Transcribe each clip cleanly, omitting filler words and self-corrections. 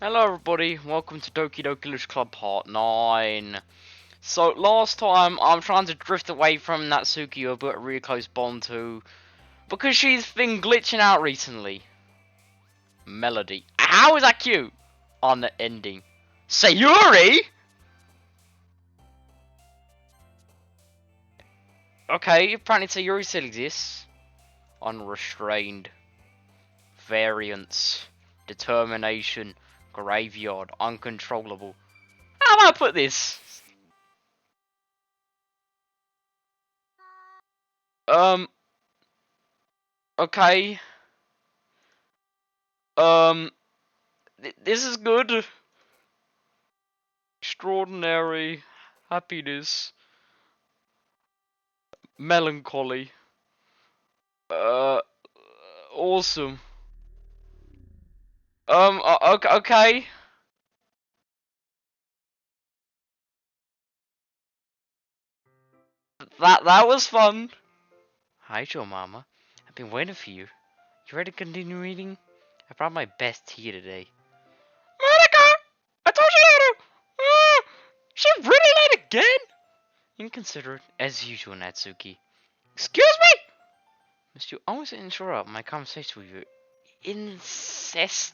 Hello everybody, welcome to Doki Doki Literature Club Part 9. So last time I'm trying to drift away from Natsuki who I built a really close bond to because she's been glitching out recently. Melody. How is that cute? On the ending. Sayori? Okay, apparently Sayori still exists. Unrestrained. Variance. Determination. Graveyard. Uncontrollable. How do I put this? Okay. This is good. Extraordinary. Happiness. Melancholy. Uh, Awesome. Okay. That was fun. Hi, JoeMAMA. I've been waiting for you. You ready to continue reading? I brought my best tea today. Monika! I told you to! She really late again? Inconsiderate, as usual, Natsuki. Excuse me? Must you always interrupt my conversation with your incest?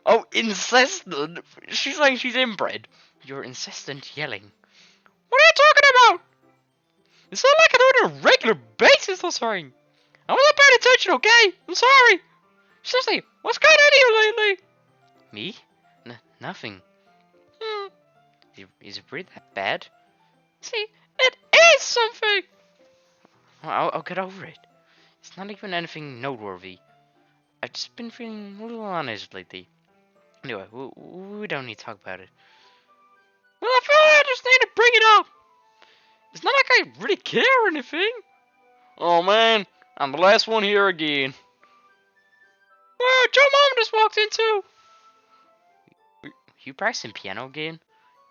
Oh, incessant? She's like she's inbred. Your incessant yelling. What are you talking about? It's not like I do it on a regular basis or something. I wasn't paying attention, okay? I'm sorry. Seriously, what's going on here lately? Me? Nothing. Is it really that bad? See, it is something. I'll get over it. It's not even anything noteworthy. I've just been feeling a little honest lately. Anyway, we don't need to talk about it. Well, I feel like I just need to bring it up. It's not like I really care or anything. Oh man, I'm the last one here again. Oh, JoeMAMA just walked in too. You practicing piano again?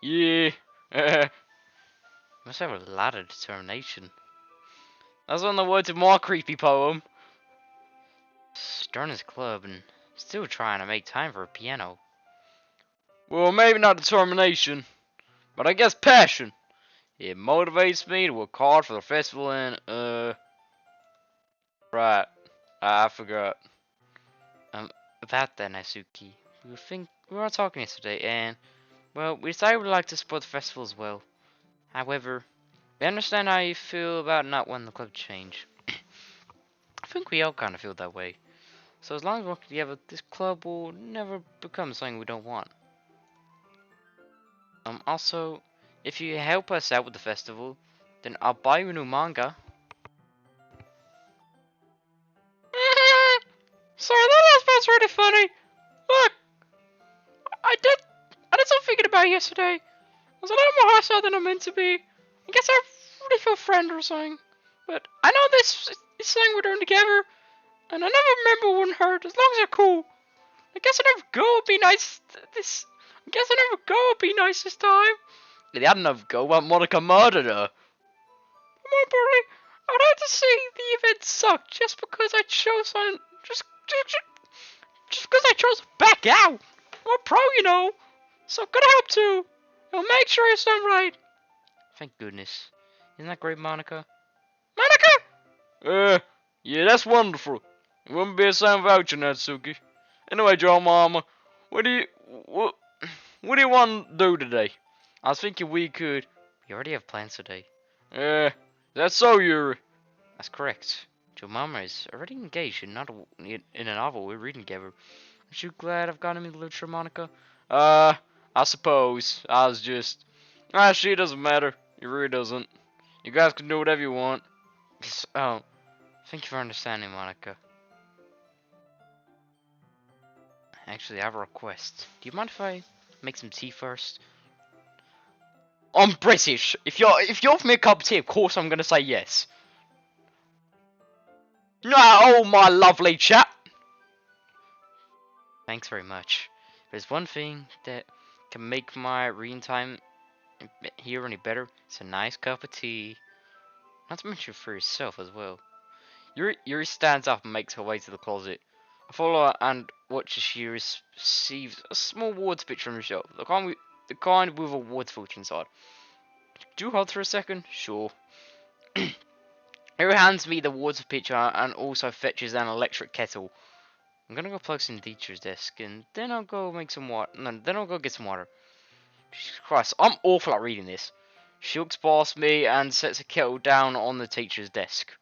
Yeah. You must have a lot of determination. That's one of the words of my creepy poem. Starting his club and still trying to make time for a piano. Well, maybe not determination, but I guess passion. It motivates me to work hard for the festival and, right, I forgot. About that, Natsuki. We were talking yesterday, and, well, we decided we'd like to support the festival as well. However, we understand how you feel about not wanting the club to change. I think we all kind of feel that way. So as long as we work together, this club will never become something we don't want. Also, if you help us out with the festival, then I'll buy you a new manga. Sorry, that was really funny. Look, I did some thinking about it yesterday. I was a little more hostile than I meant to be. I guess I really feel friend or something. But I know this is something we're doing together, and I never remember when hurt, as long as they're cool. I guess I never go would be nice I guess I never go would be nice this time. They had never go when Monika murdered her. Come on, Burley. I'd hate to see the event suck just because I chose on just because I chose to back out. I'm a pro, you know. So gotta help too. I'll make sure it's done right. Thank goodness. Isn't that great, Monika? Monika! Yeah, that's wonderful. It wouldn't be the same without you, Natsuki. Anyway, JoeMAMA, what do you want to do today? I was thinking we could. We already have plans today. That's so, Yuri. That's correct. JoeMAMA is already engaged in a novel we're reading together. Aren't you glad I've gotten into literature, Monika? I suppose. I was just. She doesn't matter. It really doesn't. You guys can do whatever you want. Oh, thank you for understanding, Monika. Actually, I have a request. Do you mind if I make some tea first? I'm British. If you offer me a cup of tea, of course I'm gonna say yes. No, oh my lovely chap. Thanks very much. There's one thing that can make my reading time here any better. It's a nice cup of tea. Not to mention for yourself as well. Yuri stands up and makes her way to the closet. I follow her and watch as she receives a small water pitcher on the shelf. The kind with a water filter inside. Do you hold for a second? Sure. Harry hands me the water pitcher and also fetches an electric kettle. I'm gonna go plug some in the teacher's desk and then I'll go make some water. No, then I'll go get some water. Jesus Christ, I'm awful at reading this. She looks past me and sets a kettle down on the teacher's desk.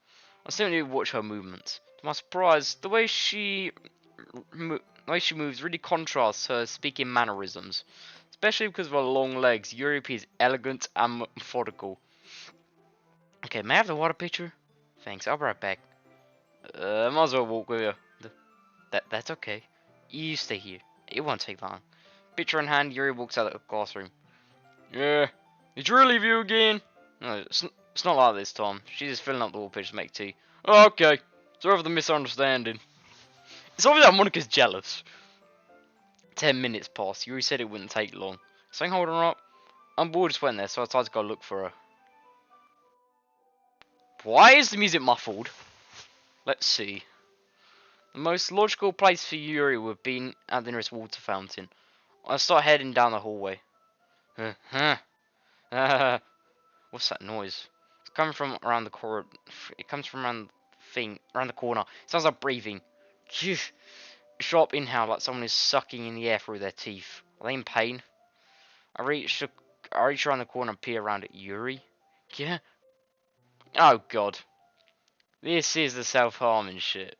I simply watch her movements. To my surprise, the way she moves really contrasts her speaking mannerisms. Especially because of her long legs, Yuri appears elegant and methodical. Okay, may I have the water pitcher? Thanks, I'll be right back. Might as well walk with you. That's okay. You stay here. It won't take long. Pitcher in hand, Yuri walks out of the classroom. Yeah, did you really view again? No, it's not like this, Tom. She's just filling up the water pitcher to make tea. Oh, okay. Sorry for the misunderstanding. It's obvious that Monika's jealous. 10 minutes pass. Yuri said it wouldn't take long. Something holding her up? I'm bored just went there, so I decided to go look for her. Why is the music muffled? Let's see. The most logical place for Yuri would be at the nearest water fountain. I start heading down the hallway. What's that noise? It's coming from around the corner. It comes from around the corner. It sounds like breathing. Phew. Sharp inhale, like someone is sucking in the air through their teeth. Are they in pain? I reach around the corner and peer around at Yuri. Yeah. Oh god. This is the self-harming shit.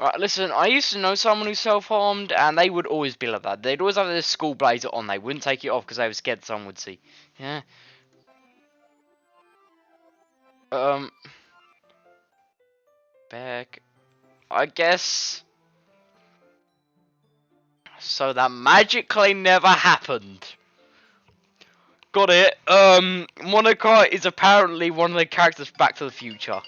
Right, listen, I used to know someone who self-harmed, and they would always be like that. They'd always have their school blazer on. They wouldn't take it off because they were scared someone would see. Yeah. Um. Back. I guess. So that magically never happened. Got it. Monika is apparently one of the characters from Back to the Future.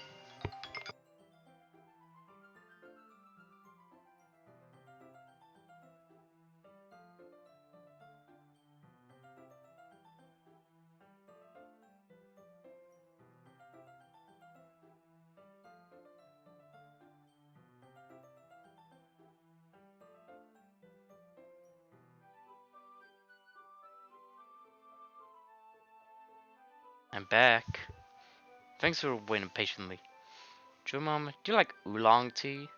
I'm back. Thanks for waiting patiently. JoeMAMA, do you like oolong tea?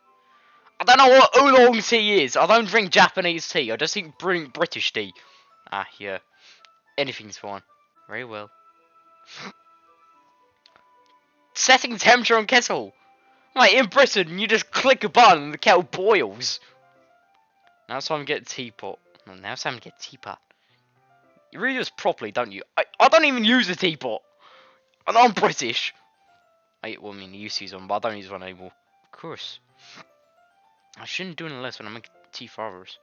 I don't know what oolong tea is. I don't drink Japanese tea. I just drink British tea. Ah, yeah. Anything's fine. Very well. Setting temperature on kettle. Like in Britain, you just click a button and the kettle boils. Now it's time to get a teapot. No, now it's time to get a teapot. You read this properly, don't you? I don't even use a teapot. And I'm British. Well, I mean, I used to use one, but I don't use one anymore. Of course. I shouldn't do it unless when I make tea for others.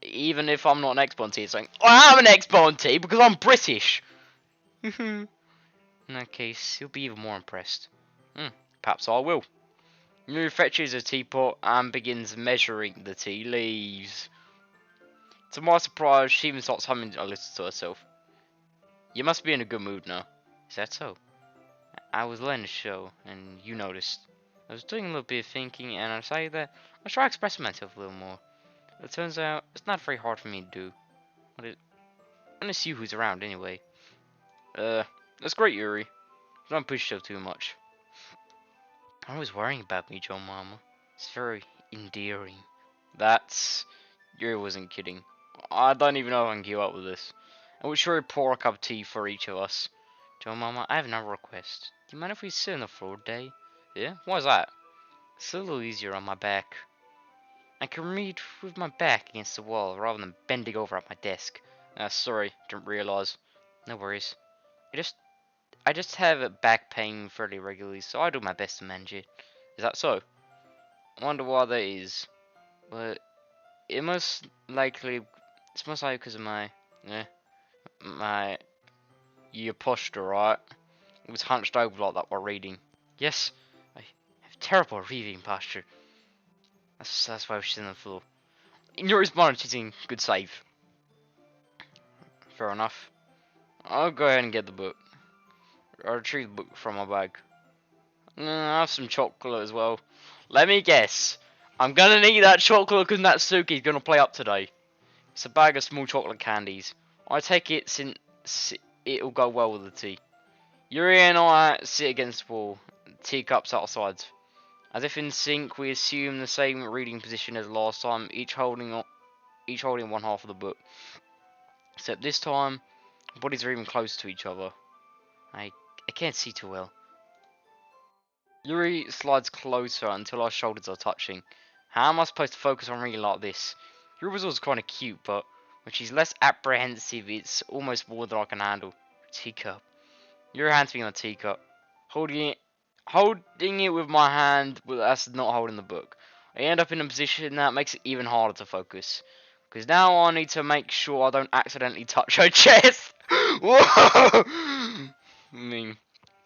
Even if I'm not an expert on tea, it's like, I am an expert on tea because I'm British. In that case, you'll be even more impressed. Perhaps I will. Yuri fetches a teapot and begins measuring the tea leaves. To my surprise, she even starts humming a little to herself. You must be in a good mood now. Is that so? I was letting the show, and you noticed. I was doing a little bit of thinking, and I decided that I'll try expressing myself a little more. It turns out it's not very hard for me to do. And it's you who's around anyway. That's great, Yuri. Don't push yourself too much. I'm always worrying about me, JoeMAMA. It's very endearing. Yuri wasn't kidding. I don't even know if I can keep up with this. I would sure pour a cup of tea for each of us. JoeMAMA, I have another request. Do you mind if we sit on the floor today? Yeah? Why's that? It's a little easier on my back. I can read with my back against the wall rather than bending over at my desk. Sorry, didn't realise. No worries. I just have a back pain fairly regularly, so I do my best to manage it. Is that so? I wonder why that is. Well, it's most likely because of your posture, right? It was hunched over like that while reading. Yes, I have terrible reading posture. That's why she's on the floor. In your response, she's in good save. Fair enough. I'll go ahead and get the book. I'll retrieve the book from my bag. I have some chocolate as well. Let me guess. I'm gonna need that chocolate because Natsuki's gonna play up today. It's a bag of small chocolate candies. I take it since it'll go well with the tea. Yuri and I sit against the wall, teacups outside. As if in sync, we assume the same reading position as last time, each holding one half of the book. Except this time, our bodies are even closer to each other. I can't see too well. Yuri slides closer until our shoulders are touching. How am I supposed to focus on reading like this? Yuri was always kind of cute, but when she's less apprehensive, it's almost more than I can handle. Teacup. Yuri hands me on a teacup. Holding it with my hand, but that's not holding the book. I end up in a position that makes it even harder to focus. Because now I need to make sure I don't accidentally touch her chest. Whoa! I mean,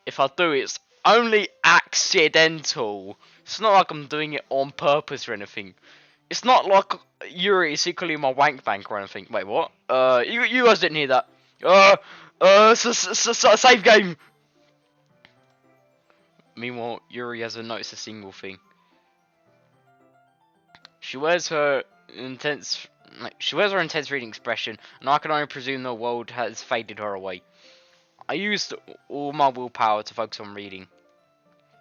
if I do, it's only accidental. It's not like I'm doing it on purpose or anything. It's not like Yuri is secretly in my wank bank or anything. Wait, what? You guys didn't hear that. Save game. Meanwhile, Yuri hasn't noticed a single thing. She wears her intense reading expression, and I can only presume the world has faded her away. I used all my willpower to focus on reading.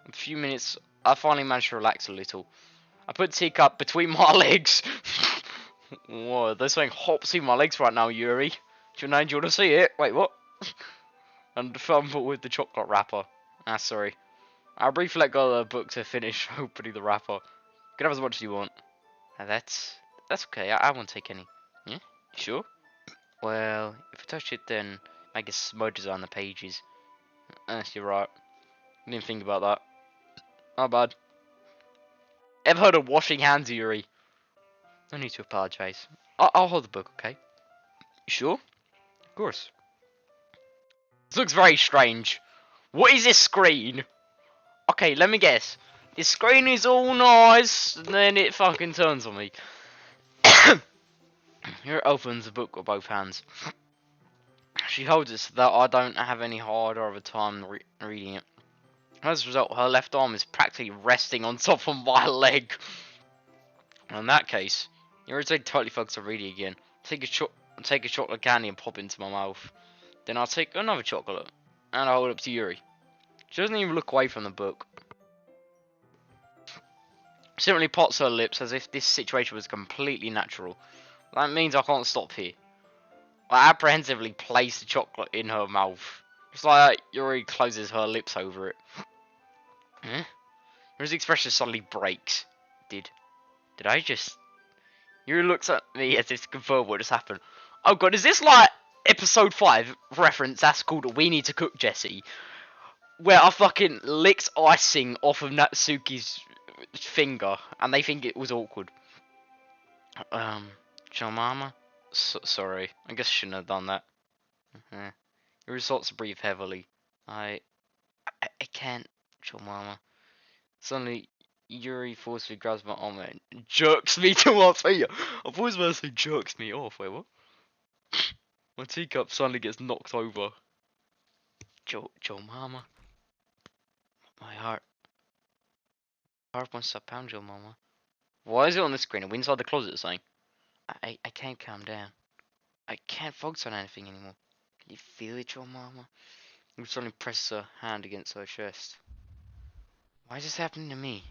In a few minutes, I finally managed to relax a little. I put the teacup between my legs. Whoa, there's something hops in my legs right now, Yuri. Do you want to see it? Wait, what? And fumble with the chocolate wrapper. Ah, sorry. I briefly let go of the book to finish opening the wrapper. You can have as much as you want. That's okay. I won't take any. Yeah? You sure? Well, if I touch it, then I guess smudges on the pages. You're right. I didn't think about that. Not bad. Ever heard of washing hands, Yuri? No need to apologize. I'll hold the book, okay? You sure? Of course. This looks very strange. What is this screen? Okay, let me guess. This screen is all nice, and then it fucking turns on me. Here it opens the book with both hands. She holds it so that I don't have any harder of a time reading it. As a result, her left arm is practically resting on top of my leg. In that case, you're totally focused on reading again. Take a chocolate candy and pop it into my mouth. Then I'll take another chocolate and I'll hold it up to Yuri. She doesn't even look away from the book. Simply pots her lips as if this situation was completely natural. That means I can't stop here. I apprehensively place the chocolate in her mouth. It's like Yuri closes her lips over it. Huh? Yuri's expression suddenly breaks. Did I just... Yuri looks at me as if to confirm what just happened. Oh god, is this like episode 5 reference that's called We Need to Cook Jesse? Where I fucking licked icing off of Natsuki's finger and they think it was awkward. JoeMAMA? Sorry, I guess I shouldn't have done that. Yuri starts to breathe heavily. I can't, JoeMAMA. Suddenly, Yuri forcefully grabs my arm and jerks me to my feet. I thought I was about to say jerks me off. Wait, what? My teacup suddenly gets knocked over. JoeMAMA. My heart wants to pound, JoeMAMA. Why is it on the screen? Are we inside the closet or something? I can't calm down. I can't focus on anything anymore. Can you feel it, JoeMAMA? He suddenly presses her hand against her chest. Why is this happening to me?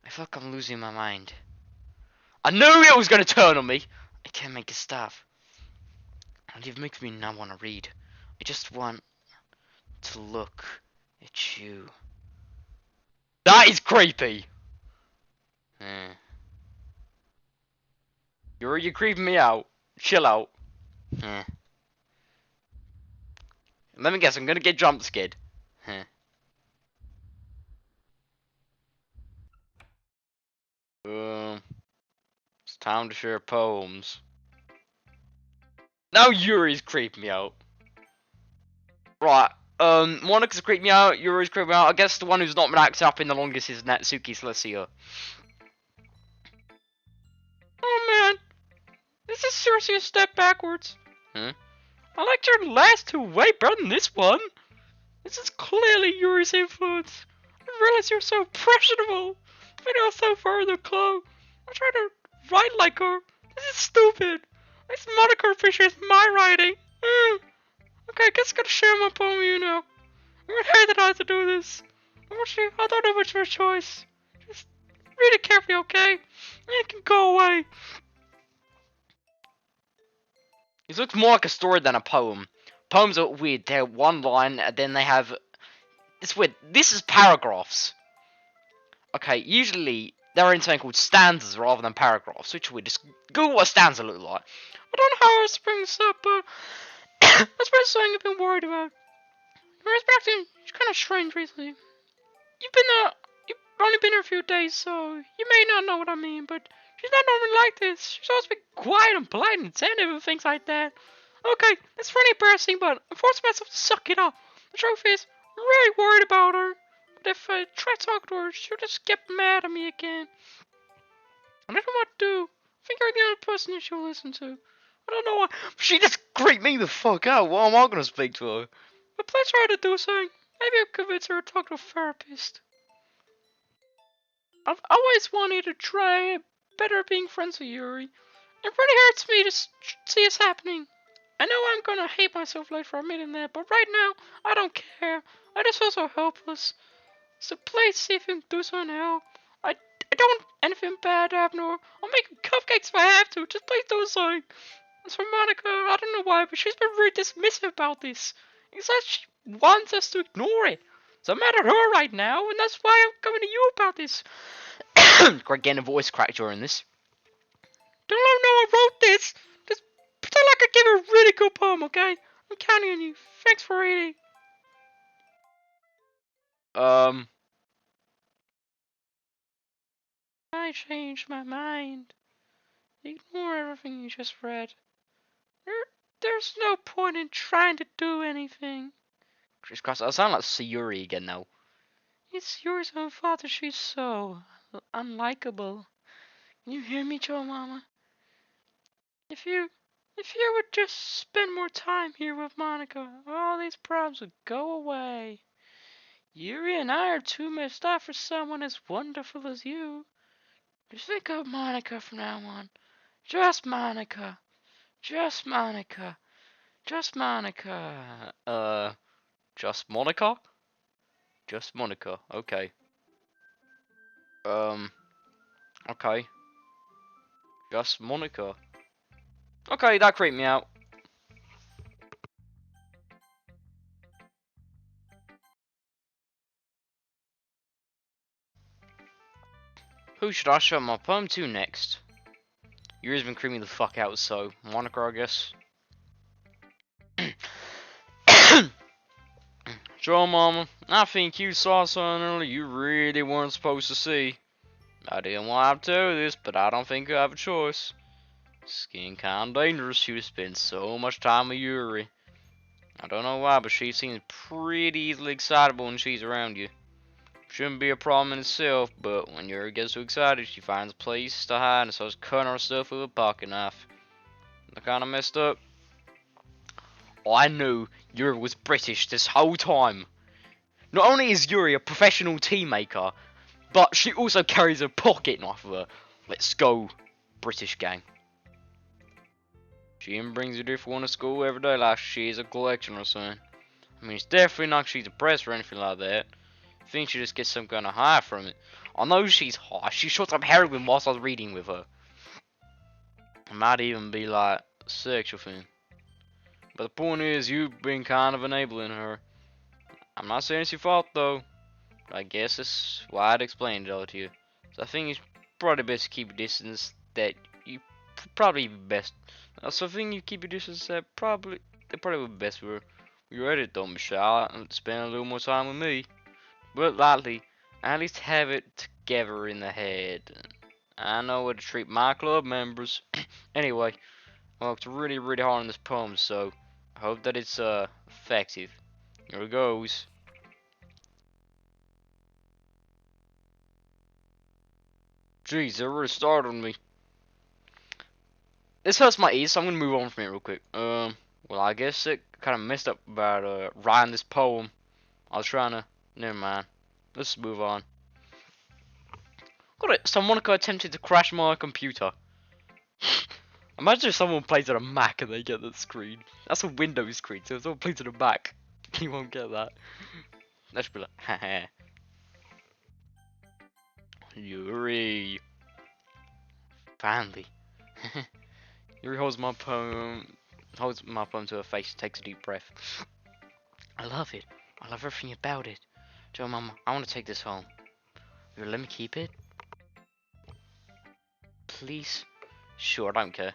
I feel like I'm losing my mind. I knew it was going to turn on me! I can't make it stop. And it makes me not want to read. I just want to look at you. That is creepy! You're creeping me out. Chill out. Let me guess, I'm going to get jump scared. It's time to share poems. Now Yuri's creeping me out. Right, Monika's creeping me out, Yuri's creeping me out. I guess the one who's not been acting up in the longest is Natsuki. So let's see her. Oh man, this is seriously a step backwards. I liked your last two way better than this one. This is clearly Yuri's influence. I realize you're so impressionable. video so far in the club. I'm trying to write like her. This is stupid. This Monika appreciates my writing. Okay, I guess I'm gonna share my poem with you now. I'm gonna that I have to do this. Actually, I don't have much of a choice. Just read it carefully, okay? And it can go away. This looks more like a story than a poem. Poems are weird. They're one line, and then they have... It's weird. This is paragraphs. Okay, usually they're in something called stanzas rather than paragraphs, which we just Google what a stanza look like. I don't know how else to bring this up, but that's been something I've been worried about. Your acting is kind of strange recently. You've only been here a few days, so you may not know what I mean, but she's not normally like this. She's always been quiet and polite and attentive and things like that. Okay, that's really embarrassing, but I'm forcing myself to suck it up. The truth is, I'm really worried about her. But if I try to talk to her, she'll just get mad at me again. I don't know what to do. I think you're the only person she'll listen to. I don't know why. She just creeped me the fuck out. Why am I gonna speak to her? But please try to do something. Maybe I'll convince her to talk to a therapist. I've always wanted to try better being friends with Yuri. It really hurts me to see this happening. I know I'm gonna hate myself later for admitting that, but right now, I don't care. I just feel so helpless. So please see if you can do something to help. I don't want anything bad to happen to her. I'll make cupcakes if I have to. Just please do something. As for Monika, I don't know why, but she's been really dismissive about this. It's like she wants us to ignore it. So I'm mad at her right now, and that's why I'm coming to you about this. Greg getting a voice crack during this. Don't let her know I wrote this. Just pretend like I gave her a really good poem, okay? I'm counting on you. Thanks for reading. I changed my mind. Ignore everything you just read. There's no point in trying to do anything. Chris Cross, I sound like Sayori again now. It's yours own fault that she's so unlikable. Can you hear me, JoeMAMA? If you would just spend more time here with Monika, all these problems would go away. Yuri and I are too messed up for someone as wonderful as you. Just think of Monika from now on. Just Monika. Just Monika. Just Monika. Just Monika? Just Monika. Okay. Okay. Just Monika. Okay, that creeped me out. Who should I show my poem to next? Yuri's been creeping the fuck out, so Monika, I guess. JoeMAMA, I think you saw something earlier you really weren't supposed to see. I didn't want to do this, but I don't think I have a choice. It's getting kinda dangerous you to spend so much time with Yuri. I don't know why, but she seems pretty easily excitable when she's around you. Shouldn't be a problem in itself, but when Yuri gets too excited, she finds a place to hide and starts cutting herself with a pocket knife. That kinda messed up. I knew Yuri was British this whole time. Not only is Yuri a professional tea maker, but she also carries a pocket knife with her. Let's go, British gang. She even brings a different one to school every day like she's a collection or something. I mean, it's definitely not like she's depressed or anything like that. I think she just gets some kind of high from it. I know she's high. She shot up heroin whilst I was reading with her. It might even be like a sexual thing. But the point is, you've been kind of enabling her. I'm not saying it's your fault though. But I guess that's why I'd explained it all to you. So I think it's probably best to keep your distance. That you probably best. So I think you keep your distance. That probably would be best for her. You're ready, don't be shy and spend a little more time with me. But likely, at least have it together in the head. I know how to treat my club members. Anyway, I worked really hard on this poem, so I hope that it's effective. Here it goes. Jeez, it really startled me. This hurts my ears, so I'm gonna move on from it real quick. Well, I guess it kind of messed up about writing this poem. I was trying to. Never mind. Let's move on. Got it. Some Monika attempted to crash my computer. Imagine if someone plays on a Mac and they get that screen. That's a Windows screen, so if someone plays on a Mac, you won't get that. That should be like, haha. Yuri. Finally. Yuri holds my poem to her face, takes a deep breath. I love it. I love everything about it. JoeMAMA, I want to take this home. You'll let me keep it? Please? Sure, I don't care.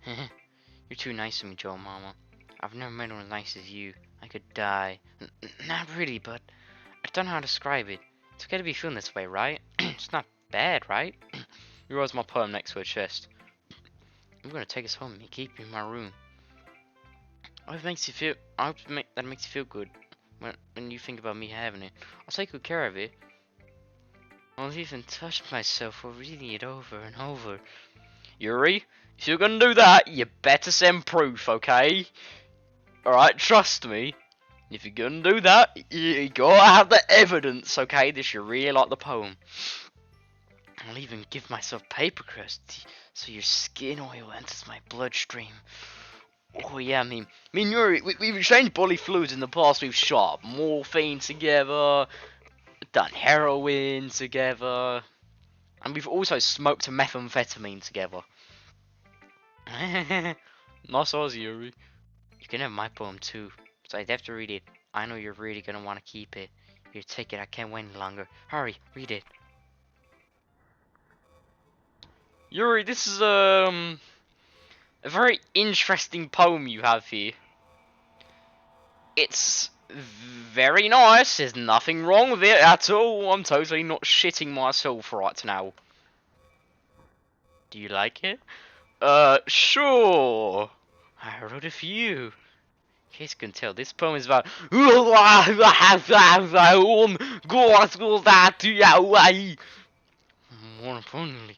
You're too nice to me, JoeMAMA. I've never met anyone as nice as you. I could die. Not really, but I don't know how to describe it. It's okay to be feeling this way, right? It's not bad, right? You rolls my poem next to her chest. I'm gonna take us home and keep you in my room. I hope that makes you feel good when you think about me having it. I'll take good care of it. I'll even touch myself while reading it over and over. Yuri, if you're gonna do that, you better send proof, okay? Alright, trust me. If you're gonna do that, you gotta have the evidence, okay? That you really like the poem. I'll even give myself paper crust so your skin oil enters my bloodstream. Oh yeah, I mean Yuri, we've exchanged bodily fluids in the past. We've shot morphine together, done heroin together, and we've also smoked a methamphetamine together. Nice Aussie, Yuri. You can have my poem too, so I'd have to read it. I know you're really gonna want to keep it. Here, take it. I can't wait any longer. Hurry, read it. Yuri, this is a very interesting poem you have here. It's very nice. There's nothing wrong with it at all. I'm totally not shitting myself right now. Do you like it? Sure. I wrote it for you. In case you can tell, this poem is about more importantly,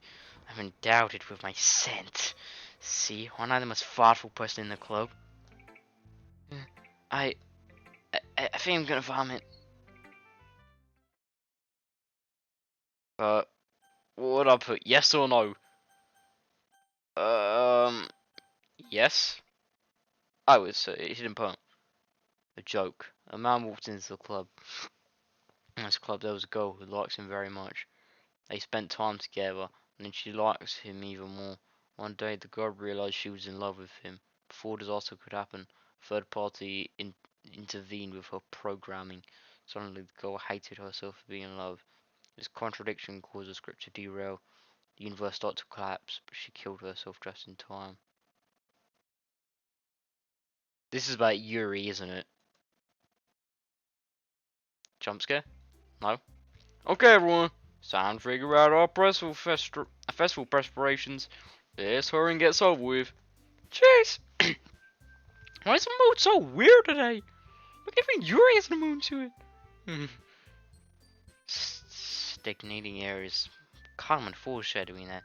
I'm endowed with my scent. See, aren't I the most thoughtful person in the club? I think I'm gonna vomit. What would I put? Yes or no? Yes. I would say it didn't put a joke. A man walked into the club. In this club there was a girl who likes him very much. They spent time together, and then she likes him even more. One day the girl realized she was in love with him. Before disaster could happen, a third party intervened with her programming. Suddenly the girl hated herself for being in love. This contradiction caused the script to derail. The universe started to collapse, but she killed herself just in time. This is about Yuri, isn't it? Jump scare? No? Okay, everyone. It's time to figure out our festival preparations. Let's hurry and get this over with. Jeez! Why is the mood so weird today? Look, even Yuri has the mood to it. Stagnating air is common foreshadowing that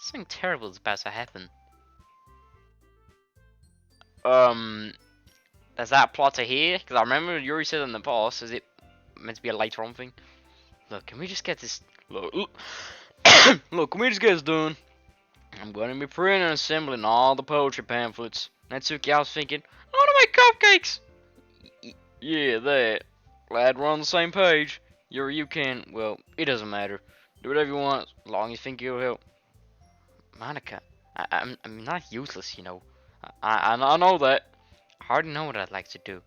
something terrible is about to happen. Does that apply to here? Because I remember Yuri said in the past, is it meant to be a later on thing? Look, can we just get this... Look, look, can we just get this done? I'm going to be printing and assembling all the poetry pamphlets. Natsuki, I was thinking, I want to make cupcakes! Yeah, that. Glad we're on the same page. Yuri, you can... Well, it doesn't matter. Do whatever you want, as long as you think it'll help. Monika, I'm not useless, you know. I know that. I already know what I'd like to do.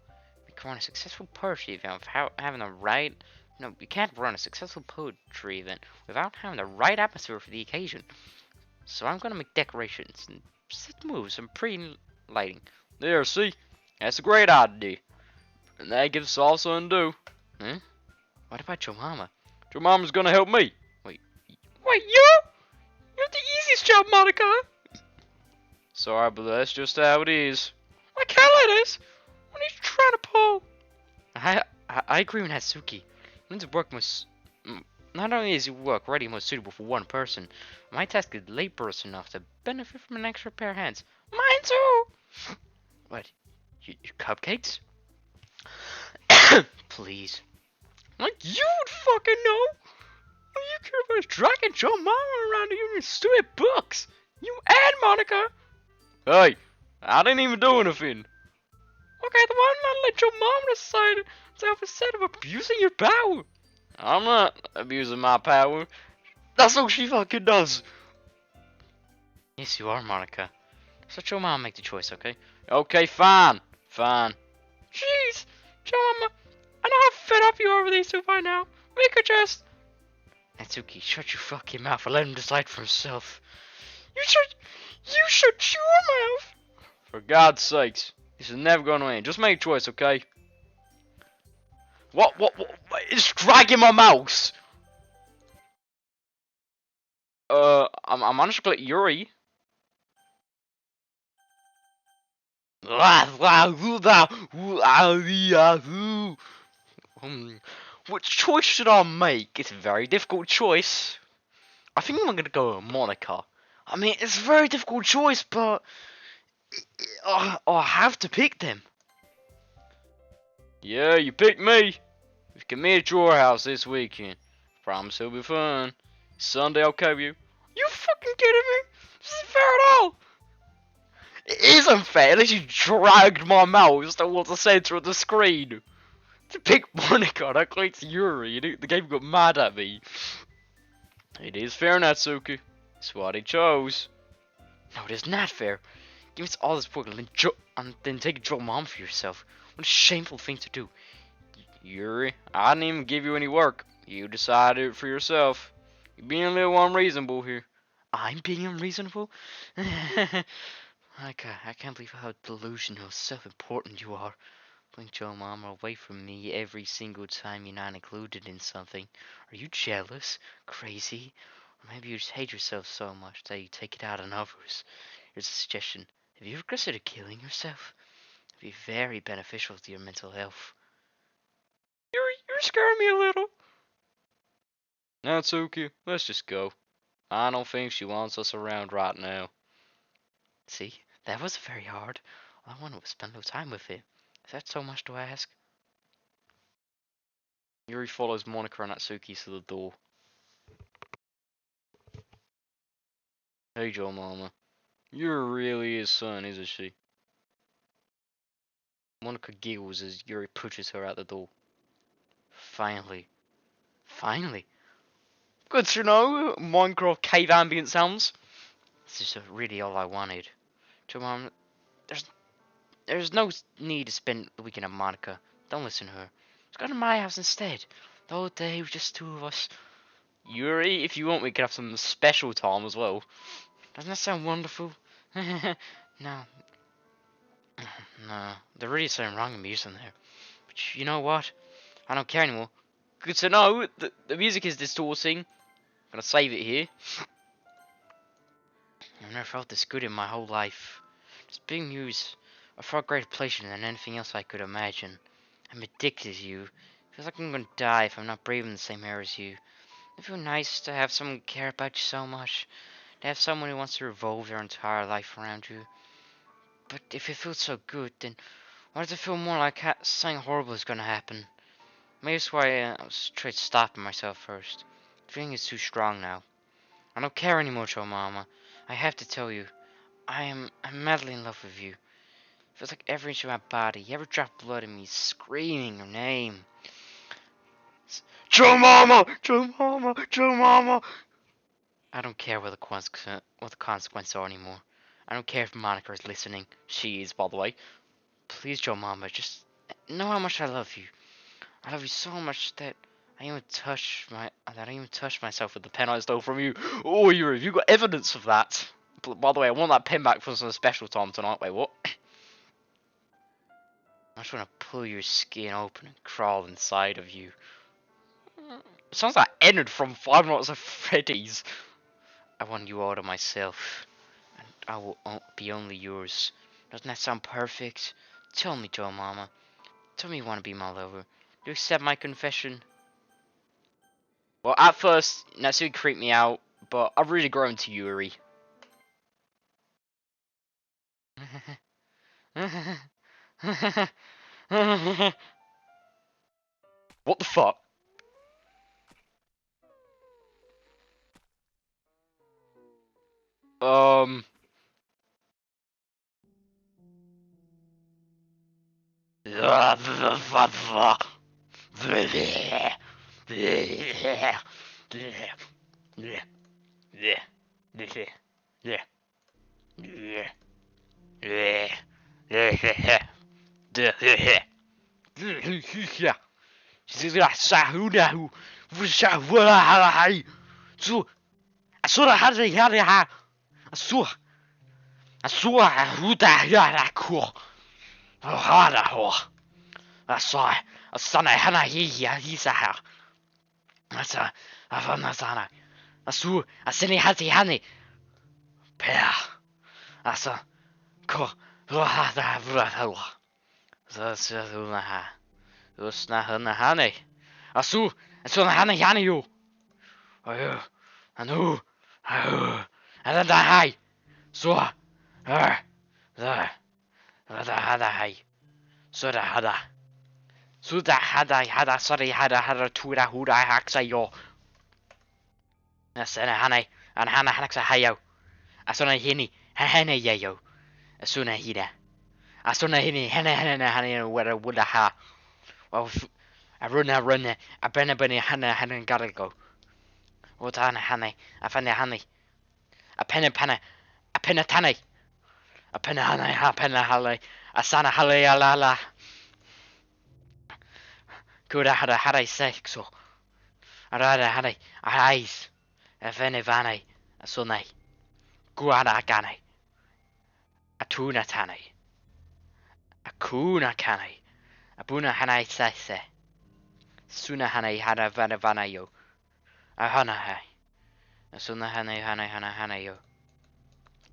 We can run a successful poetry event without having the right... No, we can't run a successful poetry event without having the right atmosphere for the occasion. So I'm gonna make decorations and set moves and pre-lighting. There, see? That's a great idea. And that gives us all something to do. Huh? What about JoeMAMA? JoeMAMA's gonna help me. Wait, you? You have the easiest job, Monika. Sorry, but that's just how it is. I can't let this. What are you trying to pull? I agree with Natsuki. Lynn's work must... Not only is his work already most suitable for one person, my task is laborious enough to benefit from an extra pair of hands. Mine too! What? Your cupcakes? Please. Like you would fucking know! All you care about is dragging JoeMAMA around you in your stupid books. You and Monika. Hey, I didn't even do anything. Okay, then why not let JoeMAMA decide itself instead of abusing your power? I'm not abusing my power. That's what she fucking does. Yes, you are, Monika. So JoeMAMA make the choice, okay? Okay, fine. Fine. Jeez, JoeMAMA, I know how fed up you are with these two by now. We could just... Natsuki, shut your fucking mouth and let him decide for himself. You should shut your mouth. For God's sakes, this is never going to end. Just make a choice, okay? What? It's dragging my mouse. I'm managed to click Yuri. Which choice should I make? It's a very difficult choice. I think I'm gonna go with Monika. I mean, it's a very difficult choice, but I have to pick them. Yeah, you picked me. We can meet at your house this weekend. Promise it'll be fun. Sunday I'll cover you. You fucking kidding me? This isn't fair at all. It isn't fair unless you dragged my mouse towards the center of the screen. To pick Monika, that clicked Yuri. The game got mad at me. It is fair, Natsuki. It's what he chose. No, it is not fair. Give us all this work and then take JoeMAMA for yourself. What a shameful thing to do. Yuri, I didn't even give you any work. You decided it for yourself. You're being a little unreasonable here. I'm being unreasonable? I can't believe how delusional, self-important you are. Pulling JoeMAMA away from me every single time you're not included in something. Are you jealous? Crazy? Or maybe you just hate yourself so much that you take it out on others. Here's a suggestion. Have you ever considered killing yourself? It'd be very beneficial to your mental health. You're scaring me a little. Natsuki, let's just go. I don't think she wants us around right now. See, that wasn't very hard. All I wanted was spend no time with it. Is that so much to ask? Yuri follows Monika and Natsuki to the door. Hey, JoeMAMA. You're really his son, isn't she? Monika giggles as Yuri pushes her out the door. Finally. Finally. Good to know. Minecraft cave ambient sounds. This is really all I wanted. JoeMAMA, there's no need to spend the weekend at Monika. Don't listen to her. Let's go to my house instead. The whole day with just two of us. Yuri, if you want, we could have some special time as well. Doesn't that sound wonderful? No. No. There really is something wrong with me, isn't there? But you know what? I don't care anymore. Good to know. The music is distorting. I'm gonna save it here. I've never felt this good in my whole life. Just being used a far greater pleasure than anything else I could imagine. I'm addicted to you. Feels like I'm gonna die if I'm not breathing the same air as you. It feels nice to have someone care about you so much. To have someone who wants to revolve their entire life around you. But if it feels so good, then why does it feel more like something horrible is gonna happen? Maybe that's why I was trying to stop myself first. The feeling is too strong now. I don't care anymore, JoeMAMA. I have to tell you, I'm madly in love with you. It feels like every inch of my body, every drop of blood in me, screaming your name. JoeMAMA! JoeMAMA! JoeMAMA! I don't care what the consequences are anymore. I don't care if Monika is listening. She is, by the way. Please, JoeMAMA, just know how much I love you. I love you so much that I even touch myself with the pen I stole from you. Oh, you got evidence of that. By the way, I want that pen back for some special time tonight. Wait, what? I just want to pull your skin open and crawl inside of you. It sounds like Ennard from Five Nights at Freddy's. I want you all to myself, and I will be only yours. Doesn't that sound perfect? Tell me, JoeMAMA. Tell me you want to be my lover. Do you accept my confession? Well, at first, Natsuki creeped me out, but I've really grown to Yuri. What the fuck? Um.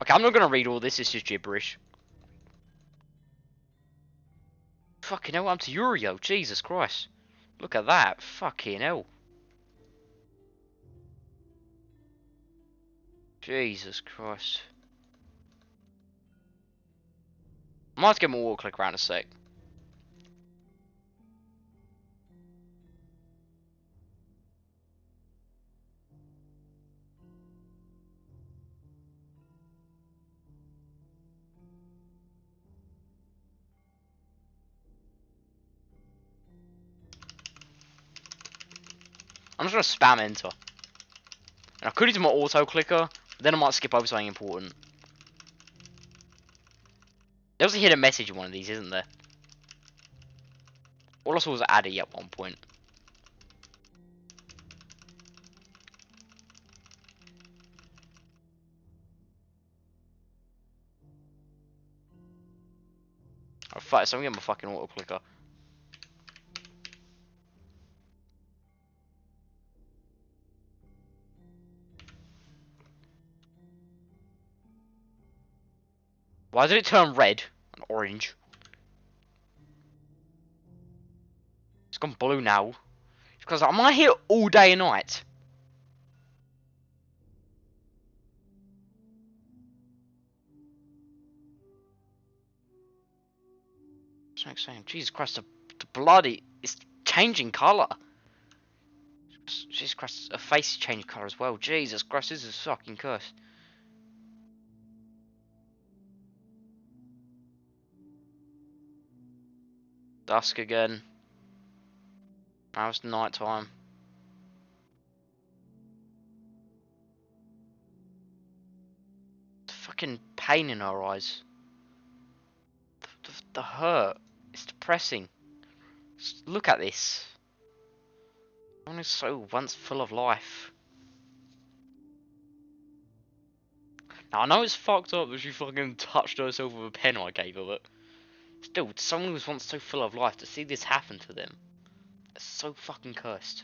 Okay, I'm not gonna read all this. It's just gibberish. Fucking hell, I'm to Yurio. Jesus Christ. Look at that. Fucking hell. Jesus Christ. I might have to get my wall click around a sec. I'm just gonna spam enter. And I could use my auto clicker, but then I might skip over something important. There's a hidden message in one of these, isn't there? All I saw was Addy at one point. Oh fuck, so I'm getting my fucking auto clicker. Why did it turn red and orange? It's gone blue now. Because I'm not here all day and night. Saying, Jesus Christ, the blood is changing colour. Jesus Christ, her face changed colour as well. Jesus Christ, this is fucking cursed. Dusk again. Now it's night time. The fucking pain in her eyes. The hurt. It's depressing. Just look at this. One is so once full of life. Now I know it's fucked up that she fucking touched herself with a pen I gave her, but still, someone who was once so full of life, to see this happen to them, it's so fucking cursed.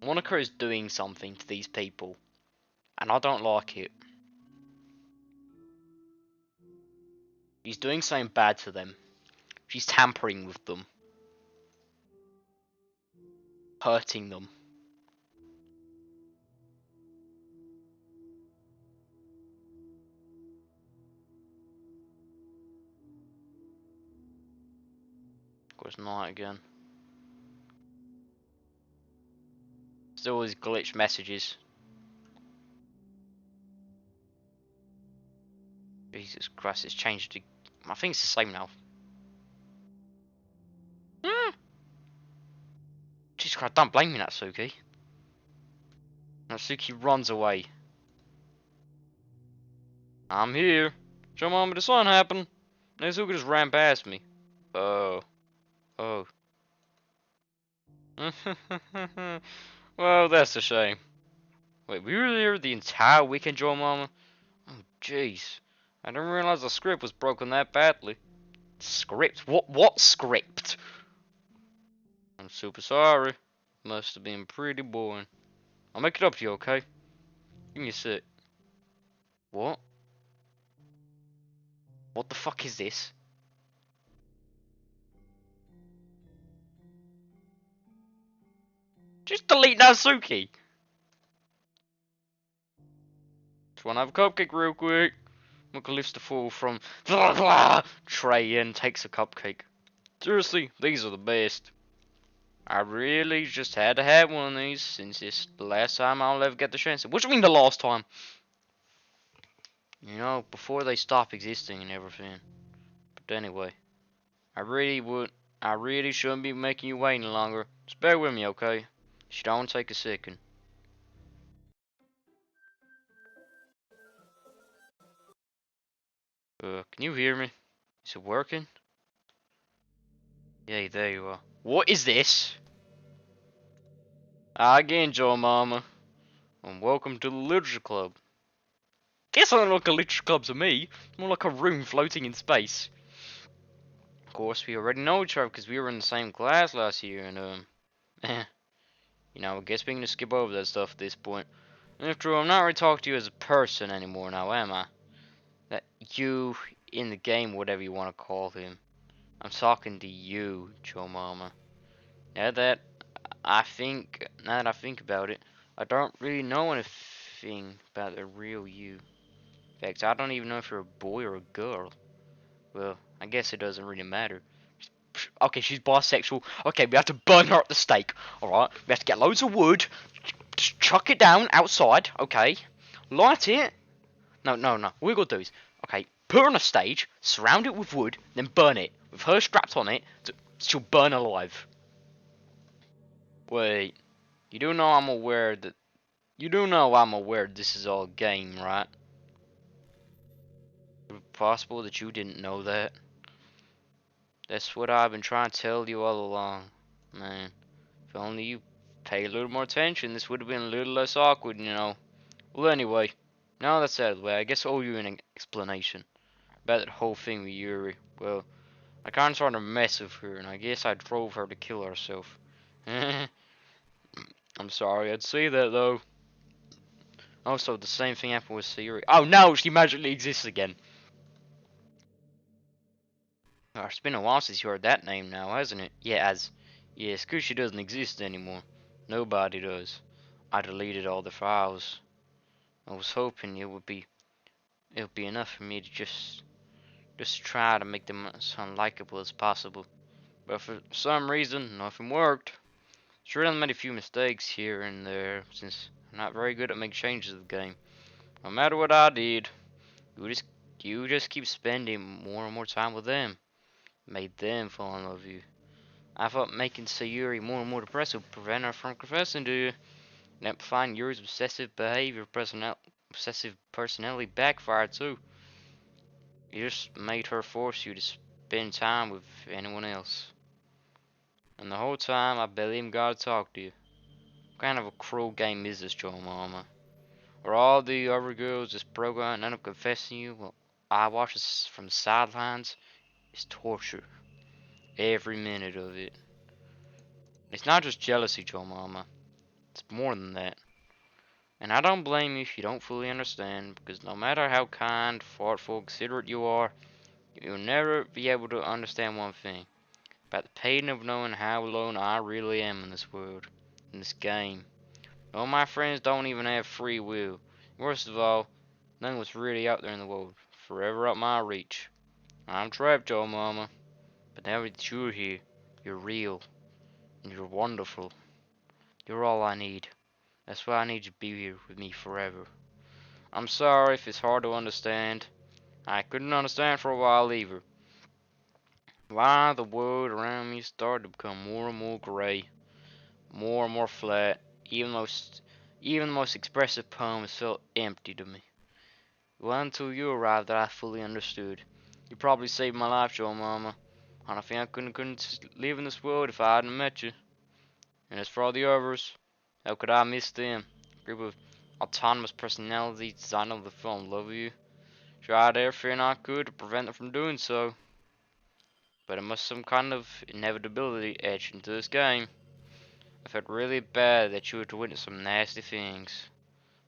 Monika is doing something to these people, and I don't like it. She's doing something bad to them. She's tampering with them. Hurting them. Of course, night again. Still these glitch messages. Jesus Christ, it's changed to... I think it's the same now. Hmm. Jesus Christ, don't blame me, Natsuki. Natsuki runs away. I'm here. JoeMAMA, did something happen? Natsuki just ran past me. Oh. Oh. Well, that's a shame. Wait, we were there the entire weekend, JoeMAMA? Oh, jeez. I didn't realize the script was broken that badly. Script? What script? I'm super sorry. Must have been pretty boring. I'll make it up to you, okay? Give me a sec. What? What the fuck is this? Just delete Natsuki! Just wanna have a cupcake real quick. Monika lifts the fall from tray and takes a cupcake. Seriously, these are the best. I really just had to have one of these since it's the last time I'll ever get the chance. What do you mean the last time? You know, before they stop existing and everything. But anyway, I really shouldn't be making you wait any longer. Just bear with me, okay? Should only take a second. Can you hear me? Is it working? Yay, there you are. What is this? Again, JoeMAMA. And welcome to the Literature Club. Guess I don't look like a literature club to me. More like a room floating in space. Of course, we already know each other because we were in the same class last year, and you know, I guess we can just skip over that stuff at this point. After all, I'm not really talking to you as a person anymore now, am I? That you in the game, whatever you want to call him. I'm talking to you, JoeMAMA. Now that now that I think about it, I don't really know anything about the real you. In fact, I don't even know if you're a boy or a girl. Well, I guess it doesn't really matter. Okay, she's bisexual. Okay, we have to burn her at the stake. Alright, we have to get loads of wood, just chuck it down outside, okay? Light it. No. What we're gonna do is, okay, put her on a stage, surround it with wood, then burn it. With her strapped on it, she'll burn alive. Wait, you do know I'm aware this is all a game, right? Is it possible that you didn't know that? That's what I've been trying to tell you all along, man. If only you paid a little more attention, this would have been a little less awkward, you know. Well, anyway, now that's out of the way, I guess I owe you an explanation about that whole thing with Yuri. Well, I kinda started to mess with her, and I guess I drove her to kill herself. I'm sorry, I'd say that though. Also, the same thing happened with Sayori. Oh no, she magically exists again. It's been a while since you heard that name now, hasn't it? Yeah, Scoochie doesn't exist anymore. Nobody does. I deleted all the files. I was hoping it would be enough for me to just try to make them as unlikable as possible. But for some reason, nothing worked. Sure, I made a few mistakes here and there, since I'm not very good at making changes to the game. No matter what I did, you just keep spending more and more time with them. Made them fall in love with you. I thought making Sayuri more and more depressed would prevent her from confessing to you. And amplifying Yuri's obsessive personality backfired too. You just made her force you to spend time with anyone else. And the whole time I barely even got to talk to you. What kind of a cruel game is this, JoeMAMA? Where all the other girls just broke out and end up confessing you while I watch this from the sidelines is torture. Every minute of it. It's not just jealousy, JoeMAMA. It's more than that. And I don't blame you if you don't fully understand, because no matter how kind, thoughtful, considerate you are, you'll never be able to understand one thing. About the pain of knowing how alone I really am in this world. In this game. All my friends don't even have free will. Worst of all, none was really out there in the world. Forever out my reach. I'm trapped, JoeMAMA. But now that you're here, you're real. And you're wonderful. You're all I need. That's why I need you to be here with me forever. I'm sorry if it's hard to understand. I couldn't understand for a while either. Why the world around me started to become more and more grey, more and more flat. Even the most expressive poems felt empty to me. It wasn't until you arrived that I fully understood. You probably saved my life, JoeMAMA. And I think I couldn't live in this world if I hadn't met you. And as for all the others, how could I miss them? A group of autonomous personalities designed to fall in love with you. Tried everything I could to prevent them from doing so. But it must some kind of inevitability etched into this game. I felt really bad that you were to witness some nasty things.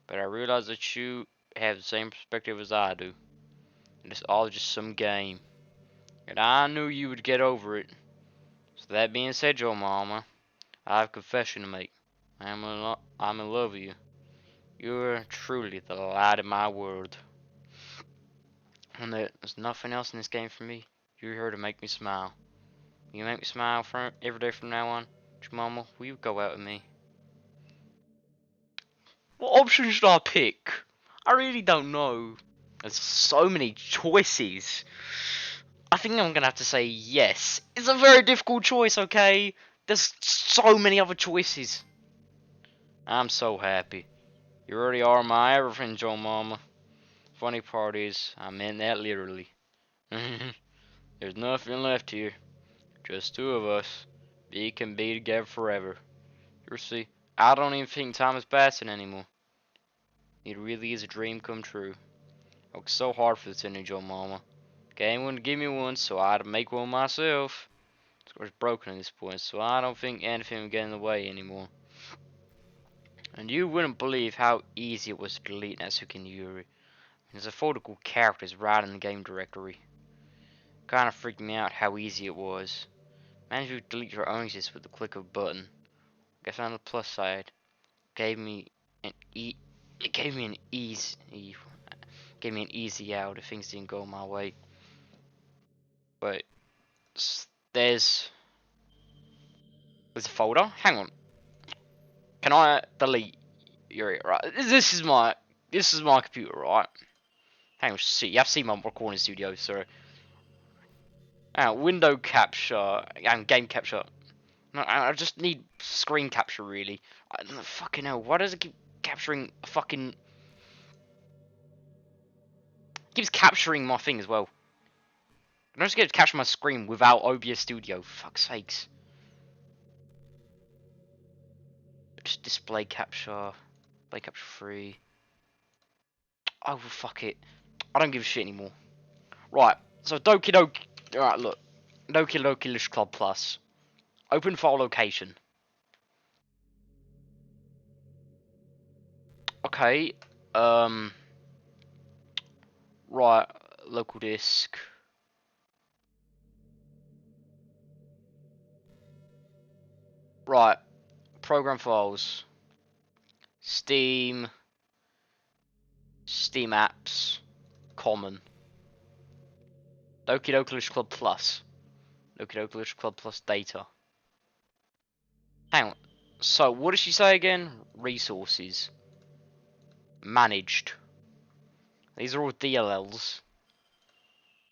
But I realized that you have the same perspective as I do. And it's all just some game. And I knew you would get over it. So that being said, JoeMAMA, I have a confession to make. I'm in love with you. You're truly the light of my world. And there's nothing else in this game for me. You're here to make me smile. You make me smile every day from now on. JoeMAMA, will you go out with me? What option should I pick? I really don't know. There's so many choices. I think I'm gonna have to say yes. It's a very difficult choice, okay? There's so many other choices. I'm so happy. You already are my everything, JoeMAMA. Funny part is, I meant that literally. There's nothing left here. Just two of us. We can be together forever. You see, I don't even think time is passing anymore. It really is a dream come true. I worked so hard for this energy, JoeMAMA. Game wouldn't give me one, so I had to make one myself. It's broken at this point, so I don't think anything would get in the way anymore. And you wouldn't believe how easy it was to delete Natsuki and Yuri. There's a folder called characters right in the game directory. Kinda freaked me out how easy it was. Managed to delete your own exist with the click of a button. Guess on the plus side, gave me an it gave me an easy out if things didn't go my way. But there's a folder. Hang on. Can I delete Yuri? Right. This is my computer, right? Hang on. See, you have to see my recording studio. So, window capture and game capture. No, I just need screen capture really. Fucking hell. Why does it keep capturing a fucking? It keeps capturing my thing as well. I'm just going to capture my screen without OBS Studio. Fuck's sakes. Just display capture. Display capture free. Oh, fuck it. I don't give a shit anymore. Right. So, Doki Doki. Alright, look. Doki Doki Literature Club Plus. Open file location. Okay. Right. Local disk. Right. Program files. Steam. Steam apps. Common. Doki Doki Literature Club Plus. Doki Doki Literature Club Plus data. Hang on. So, what did she say again? Resources. Managed. These are all DLLs.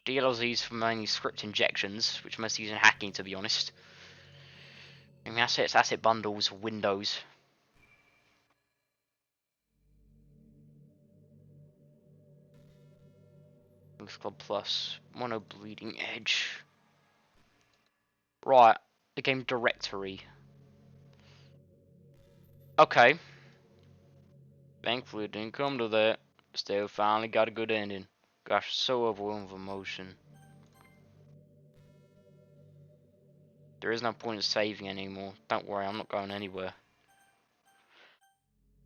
DLLs are used for mainly script injections, which most use in hacking, to be honest. I mean, assets, asset bundles, Windows. Club Plus. Mono Bleeding Edge. Right. The game directory. Okay. Thankfully, it didn't come to that. Still, finally got a good ending. Gosh, so overwhelmed with emotion. There is no point in saving anymore. Don't worry, I'm not going anywhere.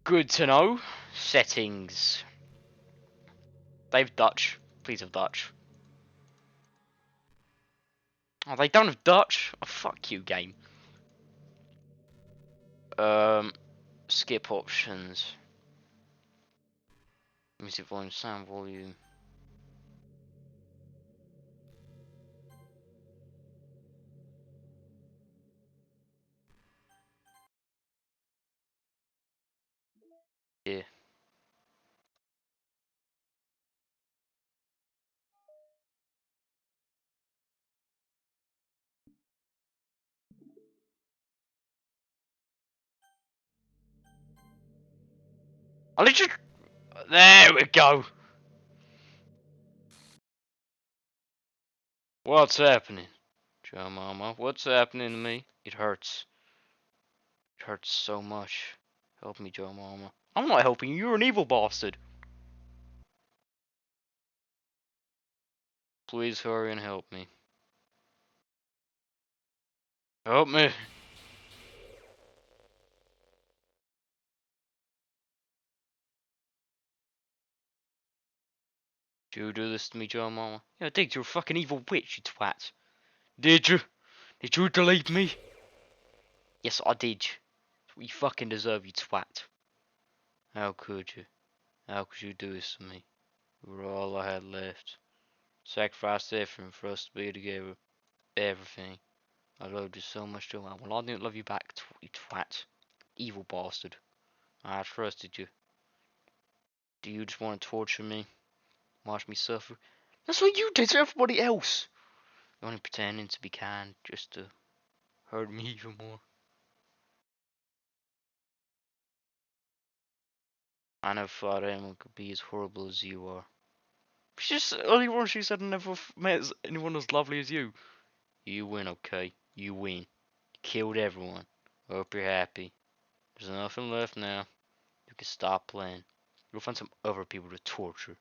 Good to know. Settings. They have Dutch. Please have Dutch. Oh, they don't have Dutch? Oh, fuck you, game. Skip options. Music volume, sound volume. Yeah. I'll let you... There we go! What's happening? JoeMAMA, what's happening to me? It hurts. It hurts so much. Help me, JoeMAMA. I'm not helping you, you're an evil bastard. Please hurry and help me. Help me. Did you do this to me, JoeMAMA? Yeah, I did. You're a fucking evil witch, you twat. Did you? Did you delete me? Yes, I did. You fucking deserve, you twat. How could you? How could you do this to me? You were all I had left. Sacrificed everything for us to be together. Everything. I loved you so much, JoeMAMA. Well, I didn't love you back, you twat. Evil bastard. I trusted you. Do you just want to torture me? Watch me suffer? That's what you did to everybody else! You're only pretending to be kind just to hurt me even more. I never thought anyone could be as horrible as you are. She's earlier on she said I never met anyone as lovely as you. You win, okay? You win. You killed everyone. Hope you're happy. There's nothing left now. You can stop playing. You'll find some other people to torture.